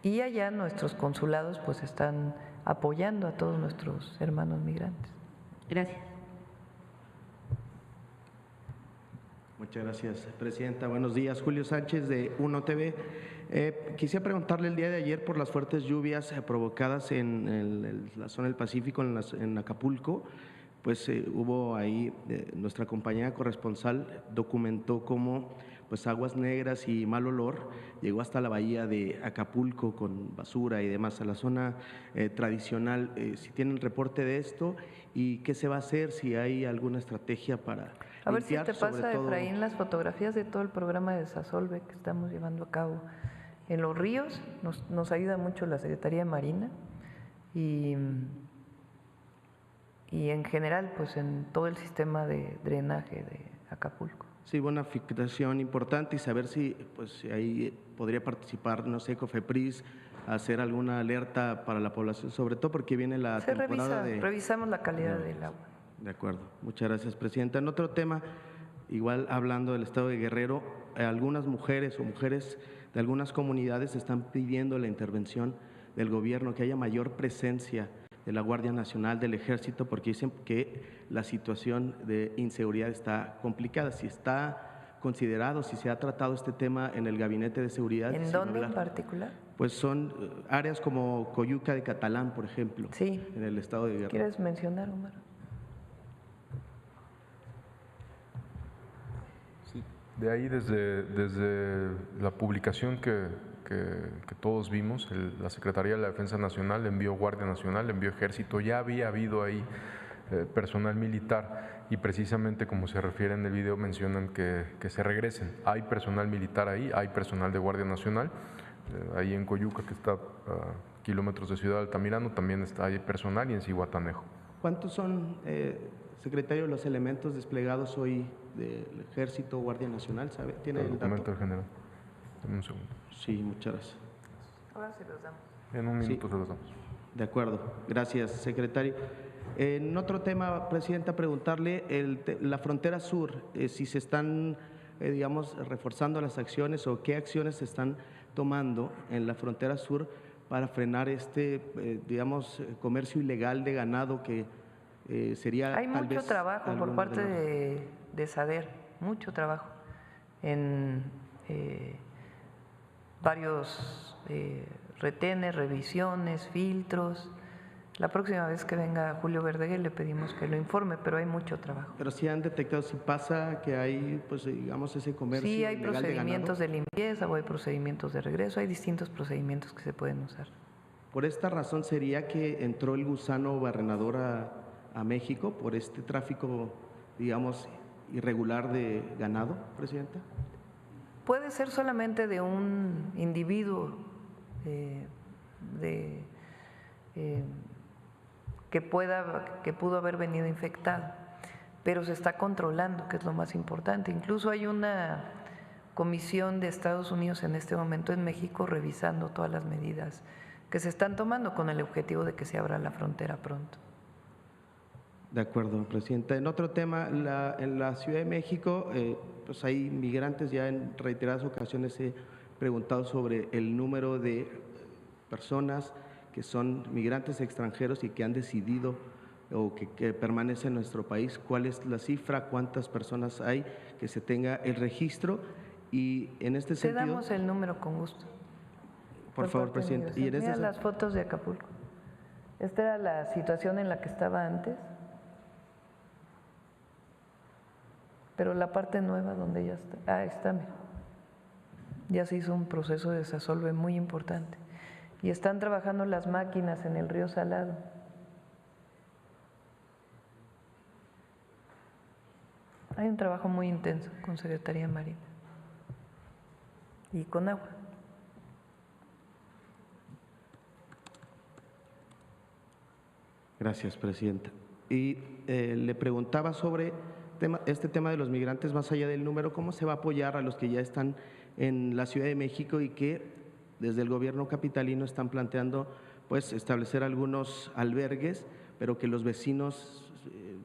Y allá nuestros consulados pues están apoyando a todos nuestros hermanos migrantes. Gracias. Muchas gracias, Presidenta. Buenos días. Julio Sánchez de Uno TV. Quisiera preguntarle el día de ayer por las fuertes lluvias provocadas en la zona del Pacífico, en Acapulco. Pues hubo ahí, nuestra compañera corresponsal documentó cómo pues aguas negras y mal olor llegó hasta la bahía de Acapulco con basura y demás, a la zona tradicional. Si tienen reporte de esto y qué se va a hacer, si hay alguna estrategia para a ver si limpiar, te pasa, Efraín, las fotografías de todo el programa de Desasolve que estamos llevando a cabo en los ríos. Nos ayuda mucho la Secretaría de Marina y en general pues en todo el sistema de drenaje de Acapulco. Sí, una afectación importante y saber si pues ahí podría participar, no sé, Cofepris, hacer alguna alerta para la población, sobre todo porque viene la temporada revisamos la calidad del agua. De acuerdo, muchas gracias, Presidenta. En otro tema, igual hablando del estado de Guerrero, algunas mujeres o mujeres de algunas comunidades están pidiendo la intervención del gobierno, que haya mayor presencia de la Guardia Nacional, del Ejército, porque dicen que la situación de inseguridad está complicada. Si está considerado, si se ha tratado este tema en el Gabinete de Seguridad. ¿En dónde en particular? Pues son áreas como Coyuca de Catalán, por ejemplo, en el estado de Guerrero. ¿Quieres mencionar, Omar? Sí, de ahí desde la publicación que todos vimos, la Secretaría de la Defensa Nacional envió Guardia Nacional, envió Ejército, ya había habido ahí personal militar y precisamente como se refiere en el video mencionan que se regresen. Hay personal militar ahí, hay personal de Guardia Nacional, ahí en Coyuca, que está a kilómetros de Ciudad Altamirano, también hay personal, y en Zihuatanejo. ¿Cuántos son, secretario, los elementos desplegados hoy del Ejército, Guardia Nacional? ¿Sabe? ¿Tiene el documento dato? general? Dame un segundo. Sí, muchas gracias. Ahora se los damos. En un minuto se los damos. De acuerdo. Gracias, secretario. En otro tema, Presidenta, preguntarle la frontera sur, si se están, digamos, reforzando las acciones o qué acciones se están tomando en la frontera sur para frenar digamos, comercio ilegal de ganado que sería Hay tal mucho vez trabajo por parte de SADER, mucho trabajo en varios retenes, revisiones, filtros. La próxima vez que venga Julio Verdeguer le pedimos que lo informe, pero hay mucho trabajo. Pero sí han detectado, si pasa que hay, pues digamos, ese comercio Sí, hay ilegal procedimientos de limpieza o hay procedimientos de regreso, hay distintos procedimientos que se pueden usar. Por esta razón sería que entró el gusano barrenador a México por este tráfico, digamos, irregular de ganado, Presidenta. Puede ser solamente de un individuo que pudo haber venido infectado, pero se está controlando, que es lo más importante. Incluso hay una comisión de Estados Unidos en este momento en México revisando todas las medidas que se están tomando con el objetivo de que se abra la frontera pronto. De acuerdo, Presidenta. En otro tema, en la Ciudad de México, pues hay migrantes, ya en reiteradas ocasiones he preguntado sobre el número de personas que son migrantes extranjeros y que han decidido o que permanecen en nuestro país. ¿Cuál es la cifra? ¿Cuántas personas hay? Que se tenga el registro. Y en este sentido… Te damos el número con gusto. Por favor, Presidenta. Y en mira las fotos de Acapulco. Esta era la situación en la que estaba antes, pero la parte nueva donde ya está, está, mira. Ya se hizo un proceso de desasolve muy importante. Y están trabajando las máquinas en el río Salado. Hay un trabajo muy intenso con Secretaría Marina y con agua. Gracias, Presidenta. Y le preguntaba sobre este tema de los migrantes, más allá del número, ¿cómo se va a apoyar a los que ya están en la Ciudad de México y que desde el gobierno capitalino están planteando pues establecer algunos albergues, pero que los vecinos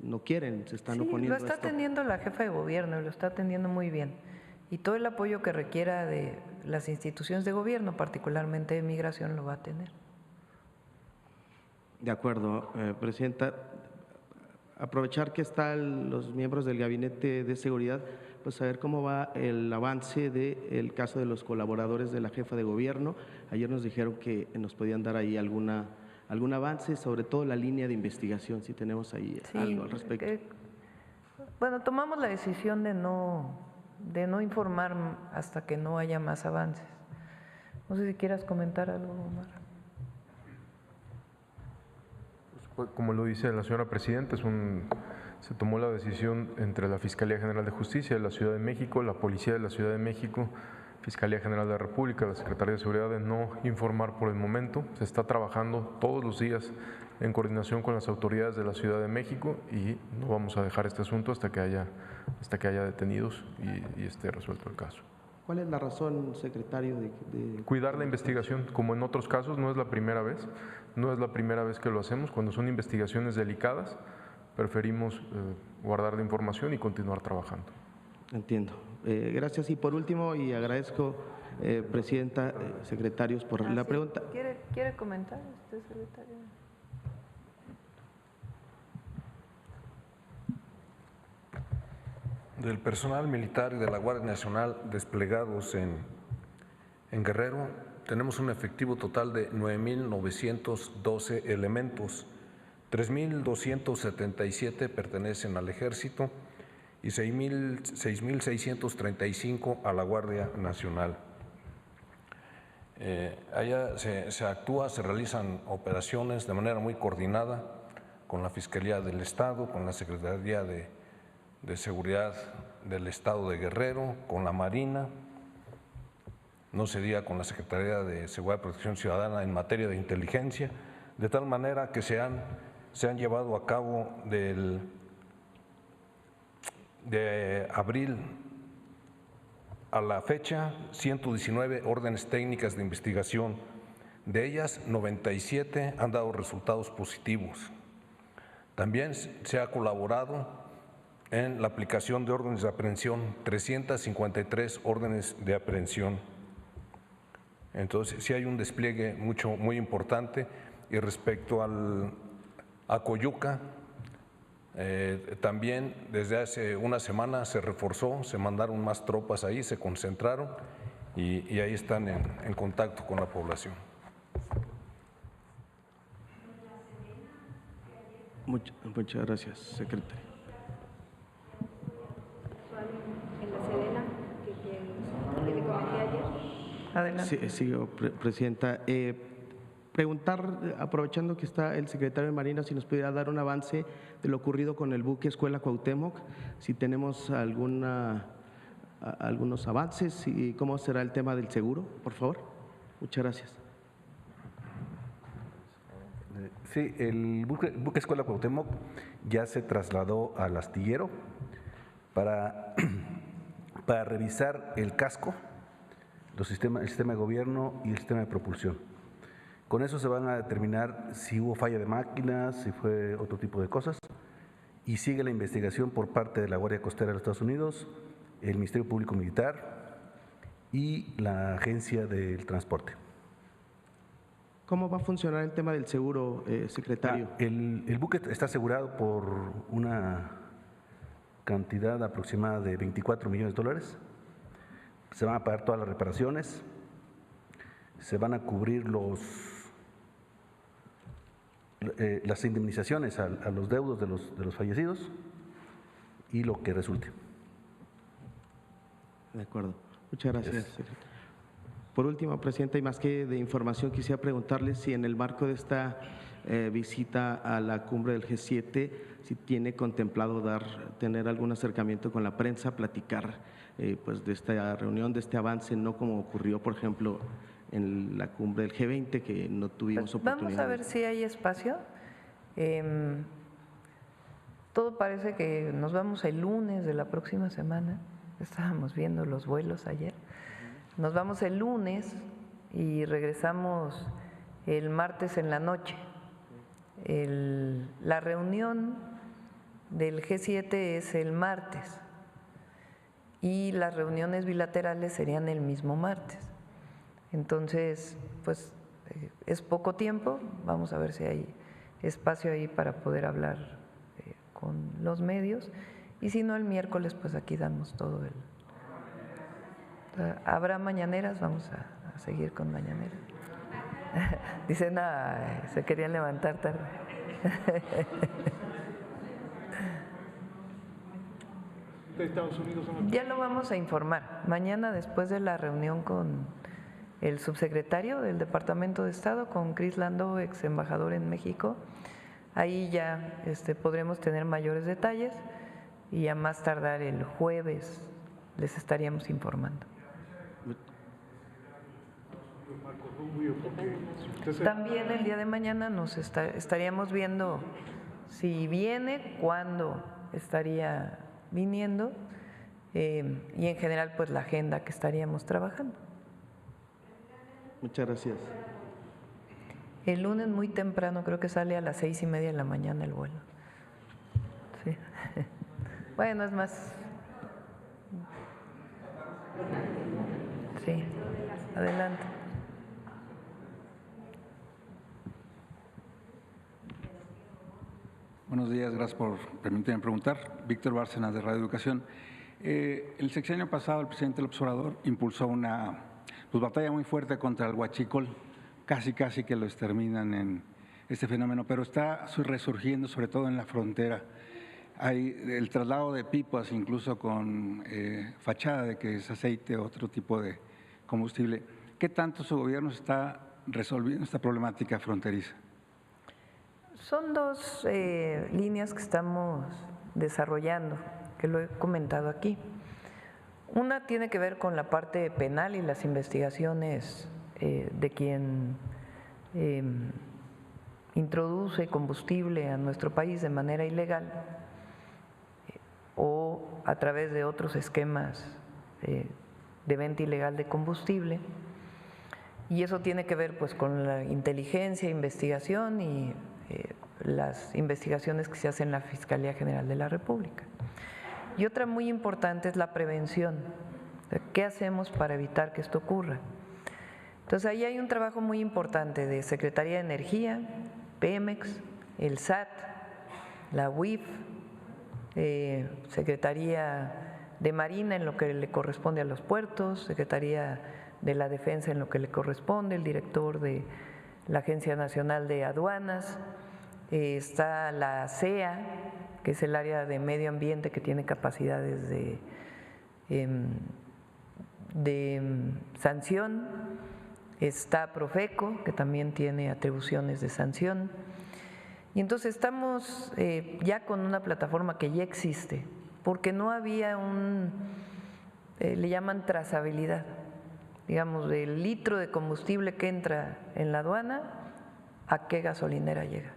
no quieren, se están oponiendo a esto? Lo está atendiendo la jefa de gobierno y lo está atendiendo muy bien. Y todo el apoyo que requiera de las instituciones de gobierno, particularmente de migración, lo va a tener. De acuerdo, Presidenta. Aprovechar que están los miembros del Gabinete de Seguridad, pues saber cómo va el avance del caso de los colaboradores de la jefa de gobierno. Ayer nos dijeron que nos podían dar ahí algún avance, sobre todo la línea de investigación, si tenemos ahí algo al respecto. Bueno, tomamos la decisión de no informar hasta que no haya más avances. No sé si quieras comentar algo, Omar. Como lo dice la señora Presidenta, se tomó la decisión entre la Fiscalía General de Justicia de la Ciudad de México, la Policía de la Ciudad de México, Fiscalía General de la República, la Secretaría de Seguridad, de no informar por el momento. Se está trabajando todos los días en coordinación con las autoridades de la Ciudad de México y no vamos a dejar este asunto hasta que haya detenidos y esté resuelto el caso. ¿Cuál es la razón, secretario, de cuidar la investigación? Como en otros casos, no es la primera vez que lo hacemos. Cuando son investigaciones delicadas, preferimos guardar la información y continuar trabajando. Entiendo. Gracias. Y por último, y agradezco, Presidenta, secretarios, por la pregunta. ¿Quiere comentar usted, secretario? Del personal militar y de la Guardia Nacional desplegados en Guerrero, tenemos un efectivo total de 9.912 elementos, 3.277 pertenecen al Ejército y 6.635 a la Guardia Nacional. Allá se actúa, se realizan operaciones de manera muy coordinada con la Fiscalía del Estado, con la Secretaría de Seguridad del Estado de Guerrero, con la Marina, no se diga con la Secretaría de Seguridad y Protección Ciudadana en materia de inteligencia, de tal manera que se han llevado a cabo de abril a la fecha 119 órdenes técnicas de investigación. De ellas, 97 han dado resultados positivos. También se ha colaborado en la aplicación de órdenes de aprehensión, 353 órdenes de aprehensión. Entonces, sí hay un despliegue muy importante. Y respecto a Coyuca, también desde hace una semana se reforzó, se mandaron más tropas ahí, se concentraron y ahí están en contacto con la población. Muchas gracias, secretario. En la Sedena, que le comenté ayer. Adelante. Sí, Presidenta. Preguntar, aprovechando que está el secretario de Marina, si nos pudiera dar un avance de lo ocurrido con el buque Escuela Cuauhtémoc, si tenemos algunos avances y cómo será el tema del seguro, por favor. Muchas gracias. Sí, el buque Escuela Cuauhtémoc ya se trasladó al astillero para revisar el casco, el sistema de gobierno y el sistema de propulsión. Con eso se van a determinar si hubo falla de máquinas, si fue otro tipo de cosas, y sigue la investigación por parte de la Guardia Costera de los Estados Unidos, el Ministerio Público Militar y la Agencia del Transporte. ¿Cómo va a funcionar el tema del seguro, secretario? El buque está asegurado por una cantidad aproximada de $24 millones. Se van a pagar todas las reparaciones, se van a cubrir las indemnizaciones a los deudos de los fallecidos y lo que resulte. De acuerdo. Muchas gracias, secretario. Por último, Presidenta, y más que de información, quisiera preguntarle si en el marco de esta visita a la cumbre del G7, si tiene contemplado tener algún acercamiento con la prensa, platicar pues de esta reunión, de este avance, no como ocurrió, por ejemplo, en la cumbre del G20, que no tuvimos oportunidad. Vamos a ver si hay espacio. Todo parece que nos vamos el lunes de la próxima semana. Estábamos viendo los vuelos ayer. Nos vamos el lunes y regresamos el martes en la noche. La reunión del G7 es el martes y las reuniones bilaterales serían el mismo martes. Entonces, pues es poco tiempo, vamos a ver si hay espacio ahí para poder hablar con los medios, y si no, el miércoles pues aquí damos todo ¿habrá mañaneras? Vamos a seguir con mañaneras. Dicen, se querían levantar tarde. Ya lo vamos a informar. Mañana, después de la reunión con el subsecretario del Departamento de Estado, con Cris Landó, ex embajador en México, ahí ya podremos tener mayores detalles y a más tardar el jueves les estaríamos informando. También el día de mañana nos estaríamos viendo si viene, cuándo estaría viniendo y en general pues la agenda que estaríamos trabajando. Muchas gracias. El lunes muy temprano, creo que sale a las 6:30 de la mañana el vuelo. Sí. Bueno, es más. Sí, adelante. Buenos días, gracias por permitirme preguntar. Víctor Bárcenas, de Radio Educación. El sexenio pasado el presidente López Obrador impulsó una batalla muy fuerte contra el huachicol, casi que lo exterminan en este fenómeno, pero está resurgiendo sobre todo en la frontera. Hay el traslado de pipas incluso con fachada de que es aceite o otro tipo de combustible. ¿Qué tanto su gobierno está resolviendo esta problemática fronteriza? Son dos líneas que estamos desarrollando, que lo he comentado aquí. Una tiene que ver con la parte penal y las investigaciones de quien introduce combustible a nuestro país de manera ilegal o a través de otros esquemas de venta ilegal de combustible. Y eso tiene que ver pues con la inteligencia, investigación y las investigaciones que se hacen en la Fiscalía General de la República. Y otra muy importante es la prevención. ¿Qué hacemos para evitar que esto ocurra? Entonces ahí hay un trabajo muy importante de Secretaría de Energía, Pemex, el SAT, la UIF, Secretaría de Marina en lo que le corresponde a los puertos, Secretaría de la Defensa en lo que le corresponde, el director de la Agencia Nacional de Aduanas, está la CEA, que es el área de medio ambiente que tiene capacidades de sanción, está Profeco, que también tiene atribuciones de sanción. Y entonces estamos ya con una plataforma que ya existe, porque no había le llaman trazabilidad, digamos, del litro de combustible que entra en la aduana, a qué gasolinera llega.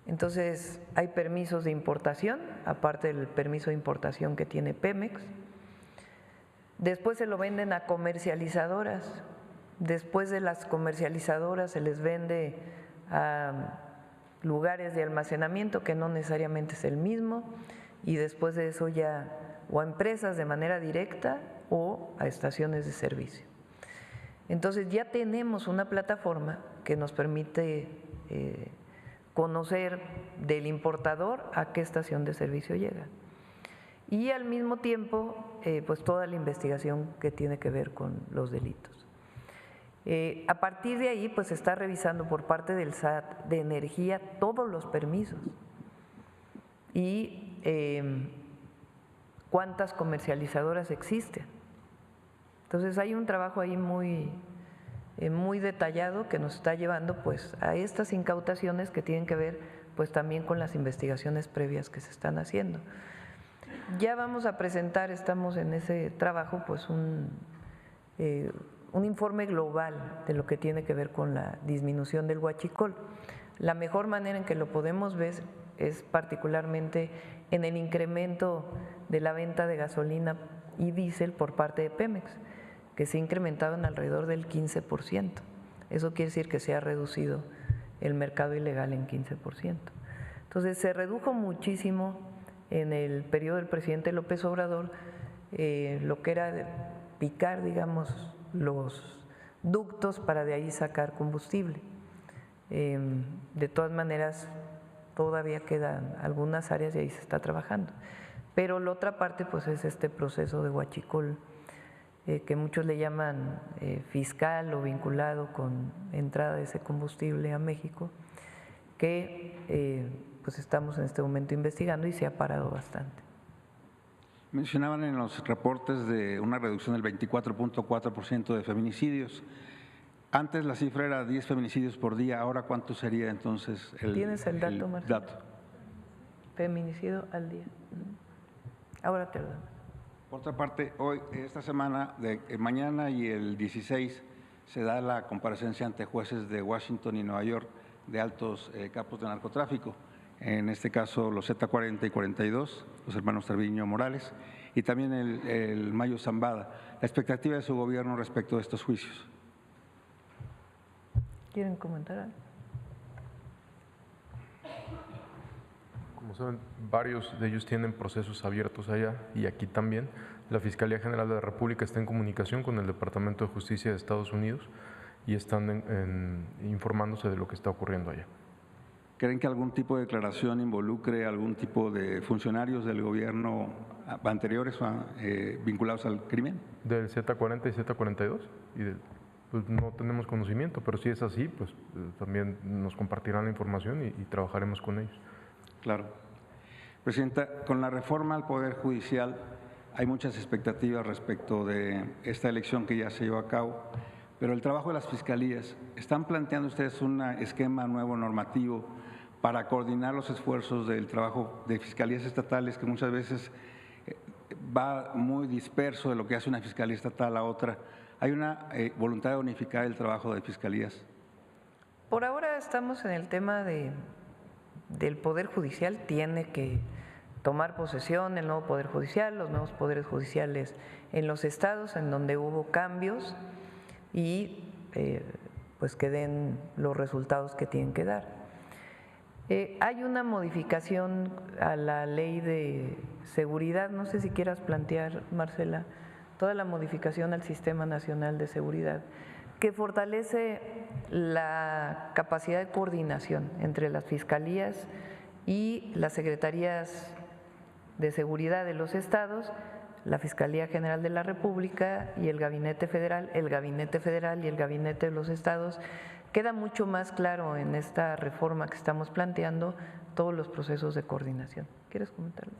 Entonces hay permisos de importación, aparte del permiso de importación que tiene Pemex. Después se lo venden a comercializadoras, después de las comercializadoras se les vende a lugares de almacenamiento que no necesariamente es el mismo, y después de eso ya o a empresas de manera directa o a estaciones de servicio. Entonces ya tenemos una plataforma que nos permite conocer del importador a qué estación de servicio llega. Y al mismo tiempo, pues toda la investigación que tiene que ver con los delitos. A partir de ahí, pues se está revisando por parte del SAT de Energía todos los permisos y cuántas comercializadoras existen. Entonces hay un trabajo ahí muy detallado que nos está llevando pues a estas incautaciones que tienen que ver pues también con las investigaciones previas que se están haciendo. Ya vamos a presentar, estamos en ese trabajo, pues un informe global de lo que tiene que ver con la disminución del huachicol. La mejor manera en que lo podemos ver es particularmente en el incremento de la venta de gasolina y diésel por parte de Pemex, que se ha incrementado en alrededor del 15%. Eso quiere decir que se ha reducido el mercado ilegal en 15%. Entonces se redujo muchísimo en el periodo del presidente López Obrador lo que era picar, digamos, los ductos para de ahí sacar combustible. De todas maneras, todavía quedan algunas áreas y ahí se está trabajando. Pero la otra parte pues es este proceso de huachicol, que muchos le llaman fiscal o vinculado con entrada de ese combustible a México, que pues estamos en este momento investigando y se ha parado bastante. Mencionaban en los reportes de una reducción del 24.4% de feminicidios. Antes la cifra era 10 feminicidios por día, ¿ahora cuánto sería entonces ¿Tienes el dato, Marcelo? Feminicidio al día. Ahora te lo doy. Por otra parte, hoy, esta semana, mañana y el 16, se da la comparecencia ante jueces de Washington y Nueva York de altos capos de narcotráfico, en este caso los Z40 y 42, los hermanos Treviño Morales, y también el Mayo Zambada. La expectativa de su gobierno respecto de estos juicios. ¿Quieren comentar algo? Como saben, varios de ellos tienen procesos abiertos allá y aquí también. La Fiscalía General de la República está en comunicación con el Departamento de Justicia de Estados Unidos y están informándose de lo que está ocurriendo allá. ¿Creen que algún tipo de declaración involucre algún tipo de funcionarios del gobierno anteriores vinculados al crimen? Del Z40 y Z42, pues no tenemos conocimiento, pero si es así, pues también nos compartirán la información y trabajaremos con ellos. Claro. Presidenta, con la reforma al Poder Judicial hay muchas expectativas respecto de esta elección que ya se llevó a cabo, pero el trabajo de las fiscalías, ¿están planteando ustedes un esquema nuevo normativo para coordinar los esfuerzos del trabajo de fiscalías estatales, que muchas veces va muy disperso de lo que hace una fiscalía estatal a otra? ¿Hay una voluntad de unificar el trabajo de fiscalías? Por ahora estamos en el tema del Poder Judicial. Tiene que tomar posesión el nuevo Poder Judicial, los nuevos poderes judiciales en los estados en donde hubo cambios y pues que den los resultados que tienen que dar. Hay una modificación a la ley de seguridad, no sé si quieras plantear, Marcela, toda la modificación al Sistema Nacional de Seguridad, que fortalece la capacidad de coordinación entre las fiscalías y las secretarías de seguridad de los estados, la Fiscalía General de la República y el Gabinete Federal y el Gabinete de los estados. Queda mucho más claro en esta reforma que estamos planteando todos los procesos de coordinación. ¿Quieres comentarlo?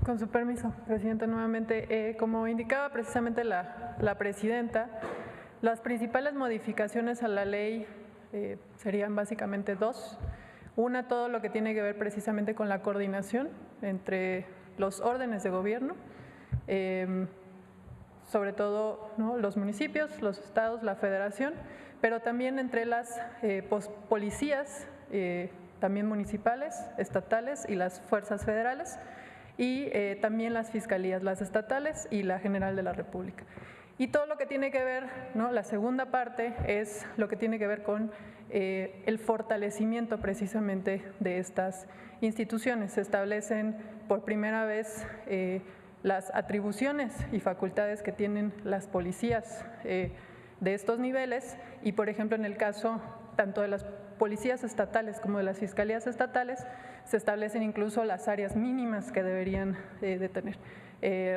Con su permiso, Presidenta, nuevamente, como indicaba precisamente la Presidenta, las principales modificaciones a la ley serían básicamente dos. Una, todo lo que tiene que ver precisamente con la coordinación entre los órdenes de gobierno, sobre todo, ¿no?, los municipios, los estados, la federación, pero también entre las policías, también municipales, estatales y las fuerzas federales, y también las fiscalías, las estatales y la General de la República. Y todo lo que tiene que ver, ¿no?, la segunda parte es lo que tiene que ver con el fortalecimiento precisamente de estas instituciones. Se establecen por primera vez las atribuciones y facultades que tienen las policías de estos niveles y, por ejemplo, en el caso tanto de las policías estatales como de las fiscalías estatales, se establecen incluso las áreas mínimas que deberían de tener.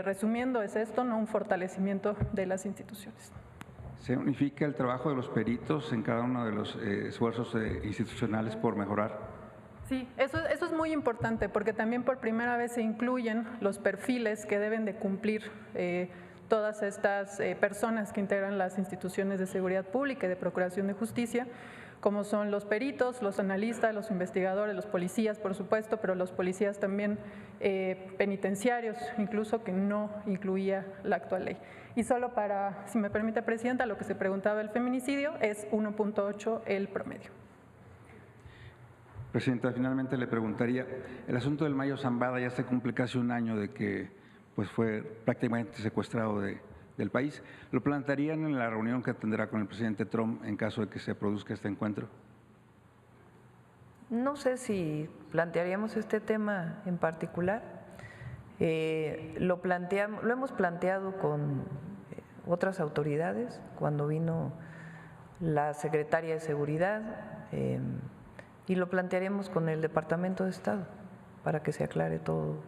Resumiendo, es esto, ¿no?, un fortalecimiento de las instituciones. ¿Se unifica el trabajo de los peritos en cada uno de los esfuerzos institucionales por mejorar? Sí, eso es muy importante porque también por primera vez se incluyen los perfiles que deben de cumplir todas estas personas que integran las instituciones de seguridad pública y de procuración de justicia, como son los peritos, los analistas, los investigadores, los policías, por supuesto, pero los policías también penitenciarios, incluso, que no incluía la actual ley. Y solo para, si me permite, Presidenta, lo que se preguntaba el feminicidio es 1.8 el promedio. Presidenta, finalmente le preguntaría, el asunto del Mayo Zambada ya se cumple casi un año de que pues, fue prácticamente secuestrado del país. ¿Lo plantearían en la reunión que tendrá con el presidente Trump en caso de que se produzca este encuentro? No sé si plantearíamos este tema en particular. Lo hemos planteado con otras autoridades cuando vino la secretaria de Seguridad y lo plantearemos con el Departamento de Estado para que se aclare todo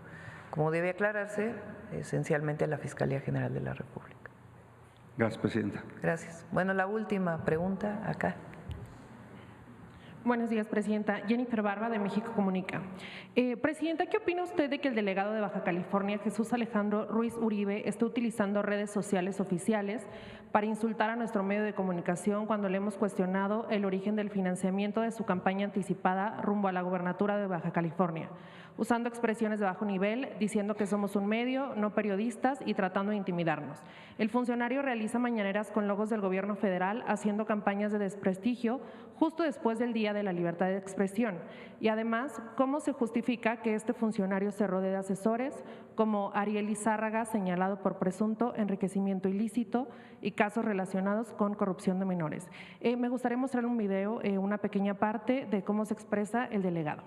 como debe aclararse, esencialmente la Fiscalía General de la República. Gracias, Presidenta. Gracias. Bueno, la última pregunta acá. Buenos días, Presidenta. Jennifer Barba, de México Comunica. Presidenta, ¿qué opina usted de que el delegado de Baja California, Jesús Alejandro Ruiz Uribe, esté utilizando redes sociales oficiales para insultar a nuestro medio de comunicación cuando le hemos cuestionado el origen del financiamiento de su campaña anticipada rumbo a la gobernatura de Baja California, usando expresiones de bajo nivel, diciendo que somos un medio, no periodistas, y tratando de intimidarnos? El funcionario realiza mañaneras con logos del gobierno federal, haciendo campañas de desprestigio justo después del Día de la Libertad de Expresión. Y además, ¿cómo se justifica que este funcionario se rodee de asesores como Ariel Izárraga, señalado por presunto enriquecimiento ilícito y casos relacionados con corrupción de menores? Me gustaría mostrar un video, una pequeña parte de cómo se expresa el delegado.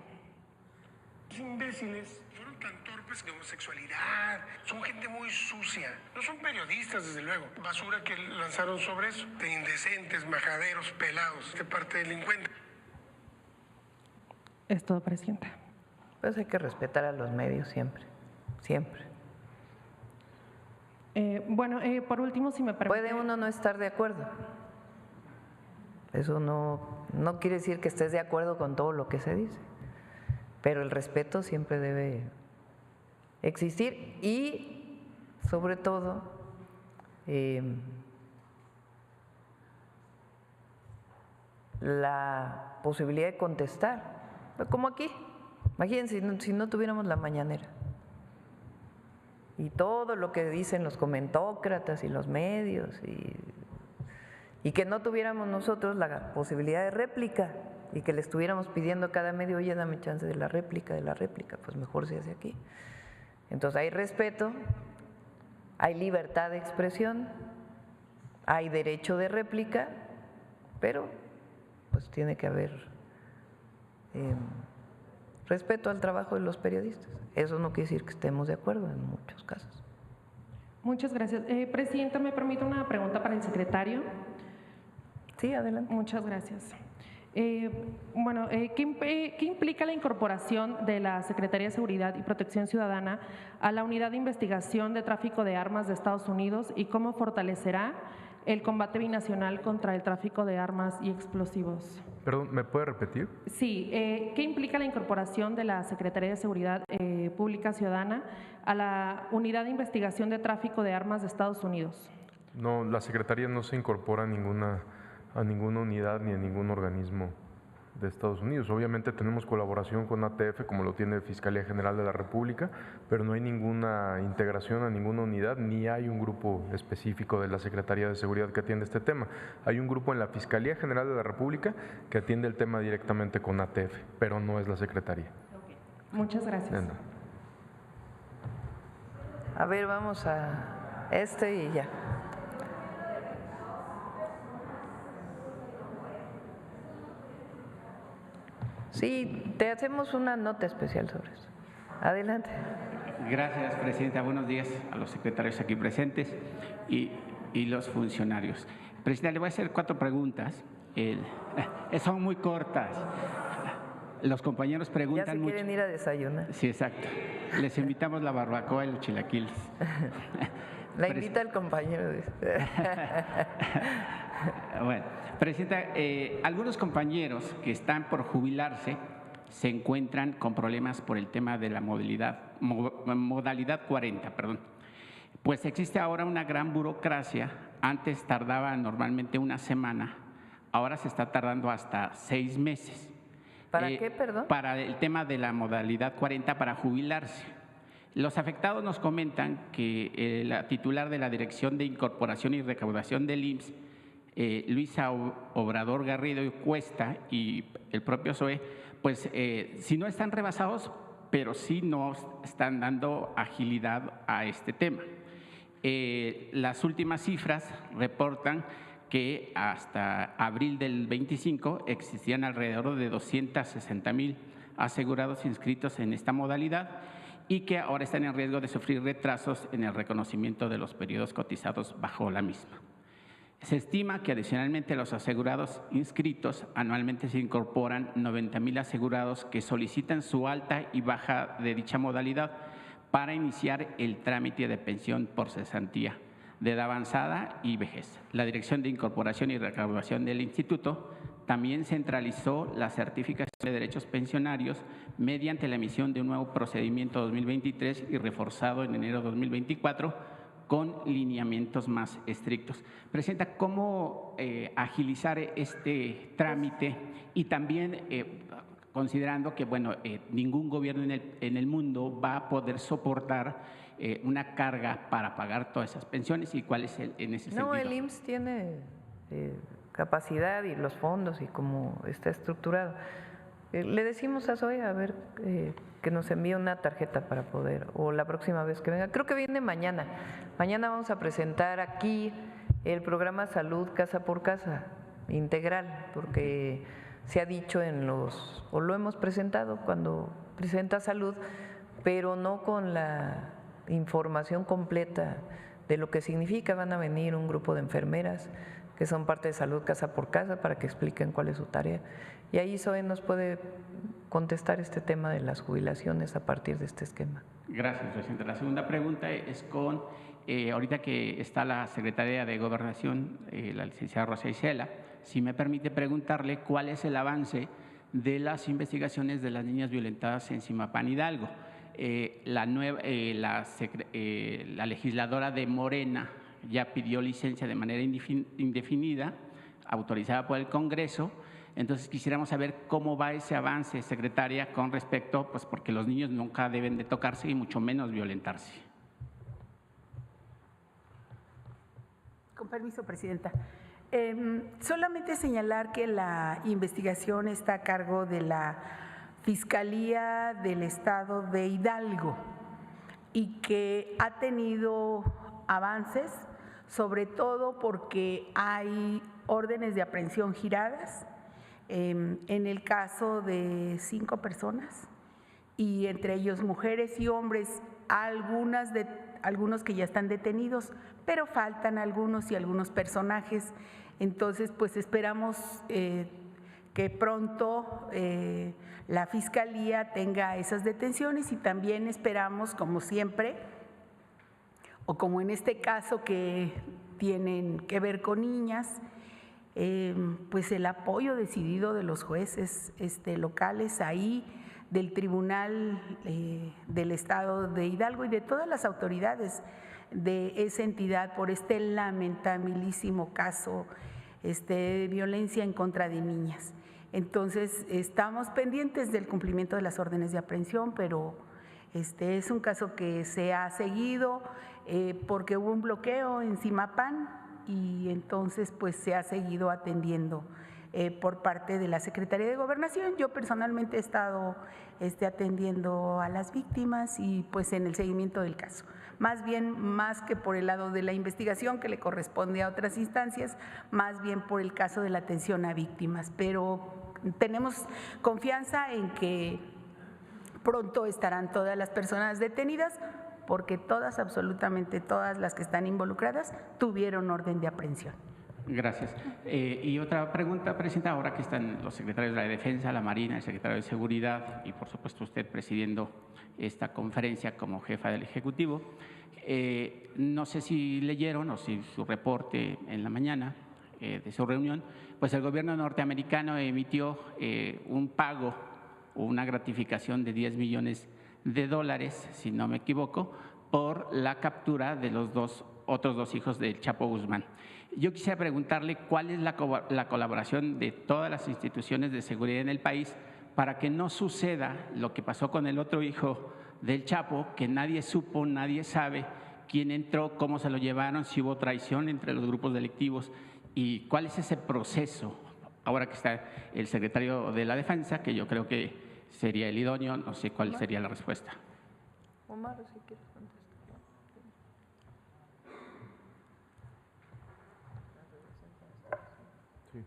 Los imbéciles fueron tan torpes golpes de homosexualidad. Son gente muy sucia. No son periodistas, desde luego. Basura que lanzaron sobre eso. De indecentes, majaderos, pelados, de parte delincuente. Es todo, presidenta. Pues hay que respetar a los medios siempre, siempre. Por último, si me permite… Puede uno no estar de acuerdo. Eso no quiere decir que estés de acuerdo con todo lo que se dice, pero el respeto siempre debe existir y, sobre todo, la posibilidad de contestar, como aquí. Imagínense si no tuviéramos la mañanera y todo lo que dicen los comentócratas y los medios y que no tuviéramos nosotros la posibilidad de réplica y que le estuviéramos pidiendo cada medio, oye, dame chance de la réplica, pues mejor se hace aquí. Entonces hay respeto, hay libertad de expresión, hay derecho de réplica, pero pues tiene que haber respeto al trabajo de los periodistas. Eso no quiere decir que estemos de acuerdo en muchos casos. Muchas gracias. Presidenta, ¿me permite una pregunta para el secretario? Sí, adelante. Muchas gracias. ¿Qué implica la incorporación de la Secretaría de Seguridad y Protección Ciudadana a la Unidad de Investigación de Tráfico de Armas de Estados Unidos y cómo fortalecerá el combate binacional contra el tráfico de armas y explosivos? Perdón, ¿me puede repetir? Sí, ¿qué implica la incorporación de la Secretaría de Seguridad Pública Ciudadana a la Unidad de Investigación de Tráfico de Armas de Estados Unidos? No, la Secretaría no se incorpora a ninguna unidad ni a ningún organismo de Estados Unidos. Obviamente tenemos colaboración con ATF, como lo tiene Fiscalía General de la República, pero no hay ninguna integración a ninguna unidad, ni hay un grupo específico de la Secretaría de Seguridad que atiende este tema. Hay un grupo en la Fiscalía General de la República que atiende el tema directamente con ATF, pero no es la Secretaría. Okay. Muchas gracias. A ver, vamos a y ya. Sí, te hacemos una nota especial sobre eso. Adelante. Gracias, Presidenta. Buenos días a los secretarios aquí presentes y los funcionarios. Presidenta, le voy a hacer 4 preguntas. Son muy cortas. Los compañeros preguntan ya se mucho. Quieren ir a desayunar. Sí, exacto. Les invitamos la barbacoa y los chilaquiles. La invita el compañero. Bueno, Presidenta, algunos compañeros que están por jubilarse se encuentran con problemas por el tema de la modalidad 40, Pues existe ahora una gran burocracia. Antes tardaba normalmente una semana, ahora se está tardando hasta 6 meses. ¿Para qué, perdón? Para el tema de la modalidad 40 para jubilarse. Los afectados nos comentan que la titular de la Dirección de Incorporación y Recaudación del IMSS, Luisa Obrador Garrido y Cuesta, y el propio SOE, pues sí no están rebasados, pero sí no están dando agilidad a este tema. Las últimas cifras reportan que hasta abril del 25 existían alrededor de 260,000 asegurados inscritos en esta modalidad y que ahora están en riesgo de sufrir retrasos en el reconocimiento de los periodos cotizados bajo la misma. Se estima que adicionalmente los asegurados inscritos anualmente se incorporan 90,000 asegurados que solicitan su alta y baja de dicha modalidad para iniciar el trámite de pensión por cesantía de edad avanzada y vejez. La Dirección de Incorporación y Recaudación del Instituto también centralizó la certificación de derechos pensionarios mediante la emisión de un nuevo procedimiento 2023 y reforzado en enero de 2024 con lineamientos más estrictos. Presidenta, ¿cómo agilizar este trámite? Y también considerando que ningún gobierno en el mundo va a poder soportar una carga para pagar todas esas pensiones, y cuál es en ese sentido. No, el IMSS tiene capacidad y los fondos y cómo está estructurado. Le decimos a SOE a ver que nos envíe una tarjeta para poder, o la próxima vez que venga. Creo que viene mañana. Mañana vamos a presentar aquí el programa Salud Casa por Casa integral, porque se ha dicho o lo hemos presentado cuando presenta Salud, pero no con la información completa de lo que significa. Van a venir un grupo de enfermeras que son parte de Salud Casa por Casa para que expliquen cuál es su tarea. Y ahí Zoe nos puede contestar este tema de las jubilaciones a partir de este esquema. Gracias, presidenta. La segunda pregunta es con, ahorita que está la secretaria de Gobernación, la licenciada Rosa Isela, si me permite preguntarle cuál es el avance de las investigaciones de las niñas violentadas en Zimapán, Hidalgo. La legisladora de Morena ya pidió licencia de manera indefinida, autorizada por el Congreso. Entonces quisiéramos saber cómo va ese avance, secretaria, con respecto, pues porque los niños nunca deben de tocarse y mucho menos violentarse. Con permiso, presidenta. Solamente señalar que la investigación está a cargo de la Fiscalía del Estado de Hidalgo y que ha tenido avances, sobre todo porque hay órdenes de aprehensión giradas en el caso de 5 personas y entre ellos mujeres y hombres, algunos que ya están detenidos, pero faltan algunos y algunos personajes. Entonces, pues esperamos que pronto la Fiscalía tenga esas detenciones y también esperamos, como siempre, o como en este caso que tienen que ver con niñas, pues el apoyo decidido de los jueces locales ahí, del Tribunal del Estado de Hidalgo y de todas las autoridades de esa entidad por este lamentabilísimo caso de violencia en contra de niñas. Entonces, estamos pendientes del cumplimiento de las órdenes de aprehensión, pero es un caso que se ha seguido porque hubo un bloqueo en Zimapán y entonces pues se ha seguido atendiendo por parte de la Secretaría de Gobernación. Yo personalmente he estado atendiendo a las víctimas y pues en el seguimiento del caso. Más bien, más que por el lado de la investigación que le corresponde a otras instancias, más bien por el caso de la atención a víctimas. Pero tenemos confianza en que pronto estarán todas las personas detenidas, porque todas, absolutamente todas las que están involucradas, tuvieron orden de aprehensión. Gracias. Y otra pregunta, presidenta, ahora que están los secretarios de la Defensa, la Marina, el secretario de Seguridad y por supuesto usted presidiendo esta conferencia como jefa del Ejecutivo, no sé si leyeron o si su reporte en la mañana de su reunión, pues el gobierno norteamericano emitió un pago o una gratificación de $10 millones, si no me equivoco, por la captura de los otros dos hijos del Chapo Guzmán. Yo quisiera preguntarle cuál es la colaboración de todas las instituciones de seguridad en el país para que no suceda lo que pasó con el otro hijo del Chapo, que nadie supo, nadie sabe quién entró, cómo se lo llevaron, si hubo traición entre los grupos delictivos y cuál es ese proceso. Ahora que está el secretario de la Defensa, que yo creo que sería el idóneo, no sé cuál sería la respuesta. Omar, si quieres contestar. Sí.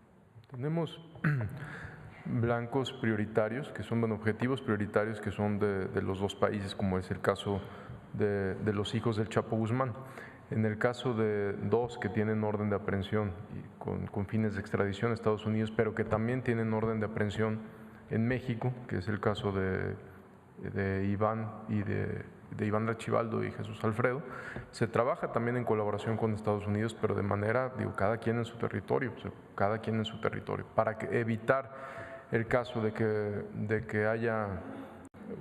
Tenemos blancos prioritarios, que son objetivos prioritarios que son de los dos países, como es el caso de los hijos del Chapo Guzmán. En el caso de dos que tienen orden de aprehensión y con fines de extradición a Estados Unidos, pero que también tienen orden de aprehensión en México, que es el caso de Iván y de Iván Archibaldo y Jesús Alfredo, se trabaja también en colaboración con Estados Unidos, pero de manera, cada quien en su territorio, para evitar el caso de que haya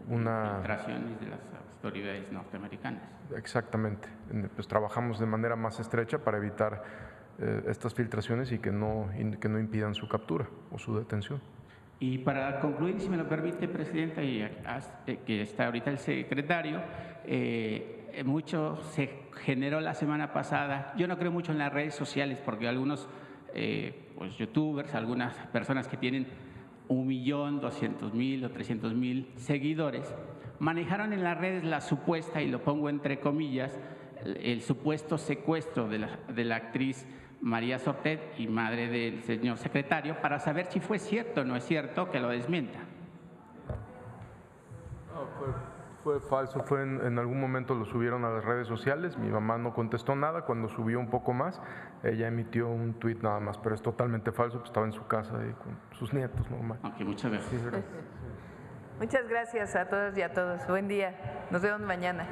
una… Filtraciones de las autoridades norteamericanas. Exactamente. Pues trabajamos de manera más estrecha para evitar estas filtraciones y que no impidan su captura o su detención. Y para concluir, si me lo permite, presidenta, y que está ahorita el secretario, mucho se generó la semana pasada. Yo no creo mucho en las redes sociales porque algunos pues, youtubers, algunas personas que tienen 1.200.000 o 300.000 seguidores, manejaron en las redes la supuesta, y lo pongo entre comillas, el supuesto secuestro de la actriz María Sortet y madre del señor secretario, para saber si fue cierto o no es cierto, que lo desmienta. Fue falso, en algún momento lo subieron a las redes sociales, mi mamá no contestó nada, cuando subió un poco más, ella emitió un tuit nada más, pero es totalmente falso, pues estaba en su casa ahí con sus nietos, normal. Ok, muchas gracias. Muchas gracias a todas y a todos. Buen día. Nos vemos mañana.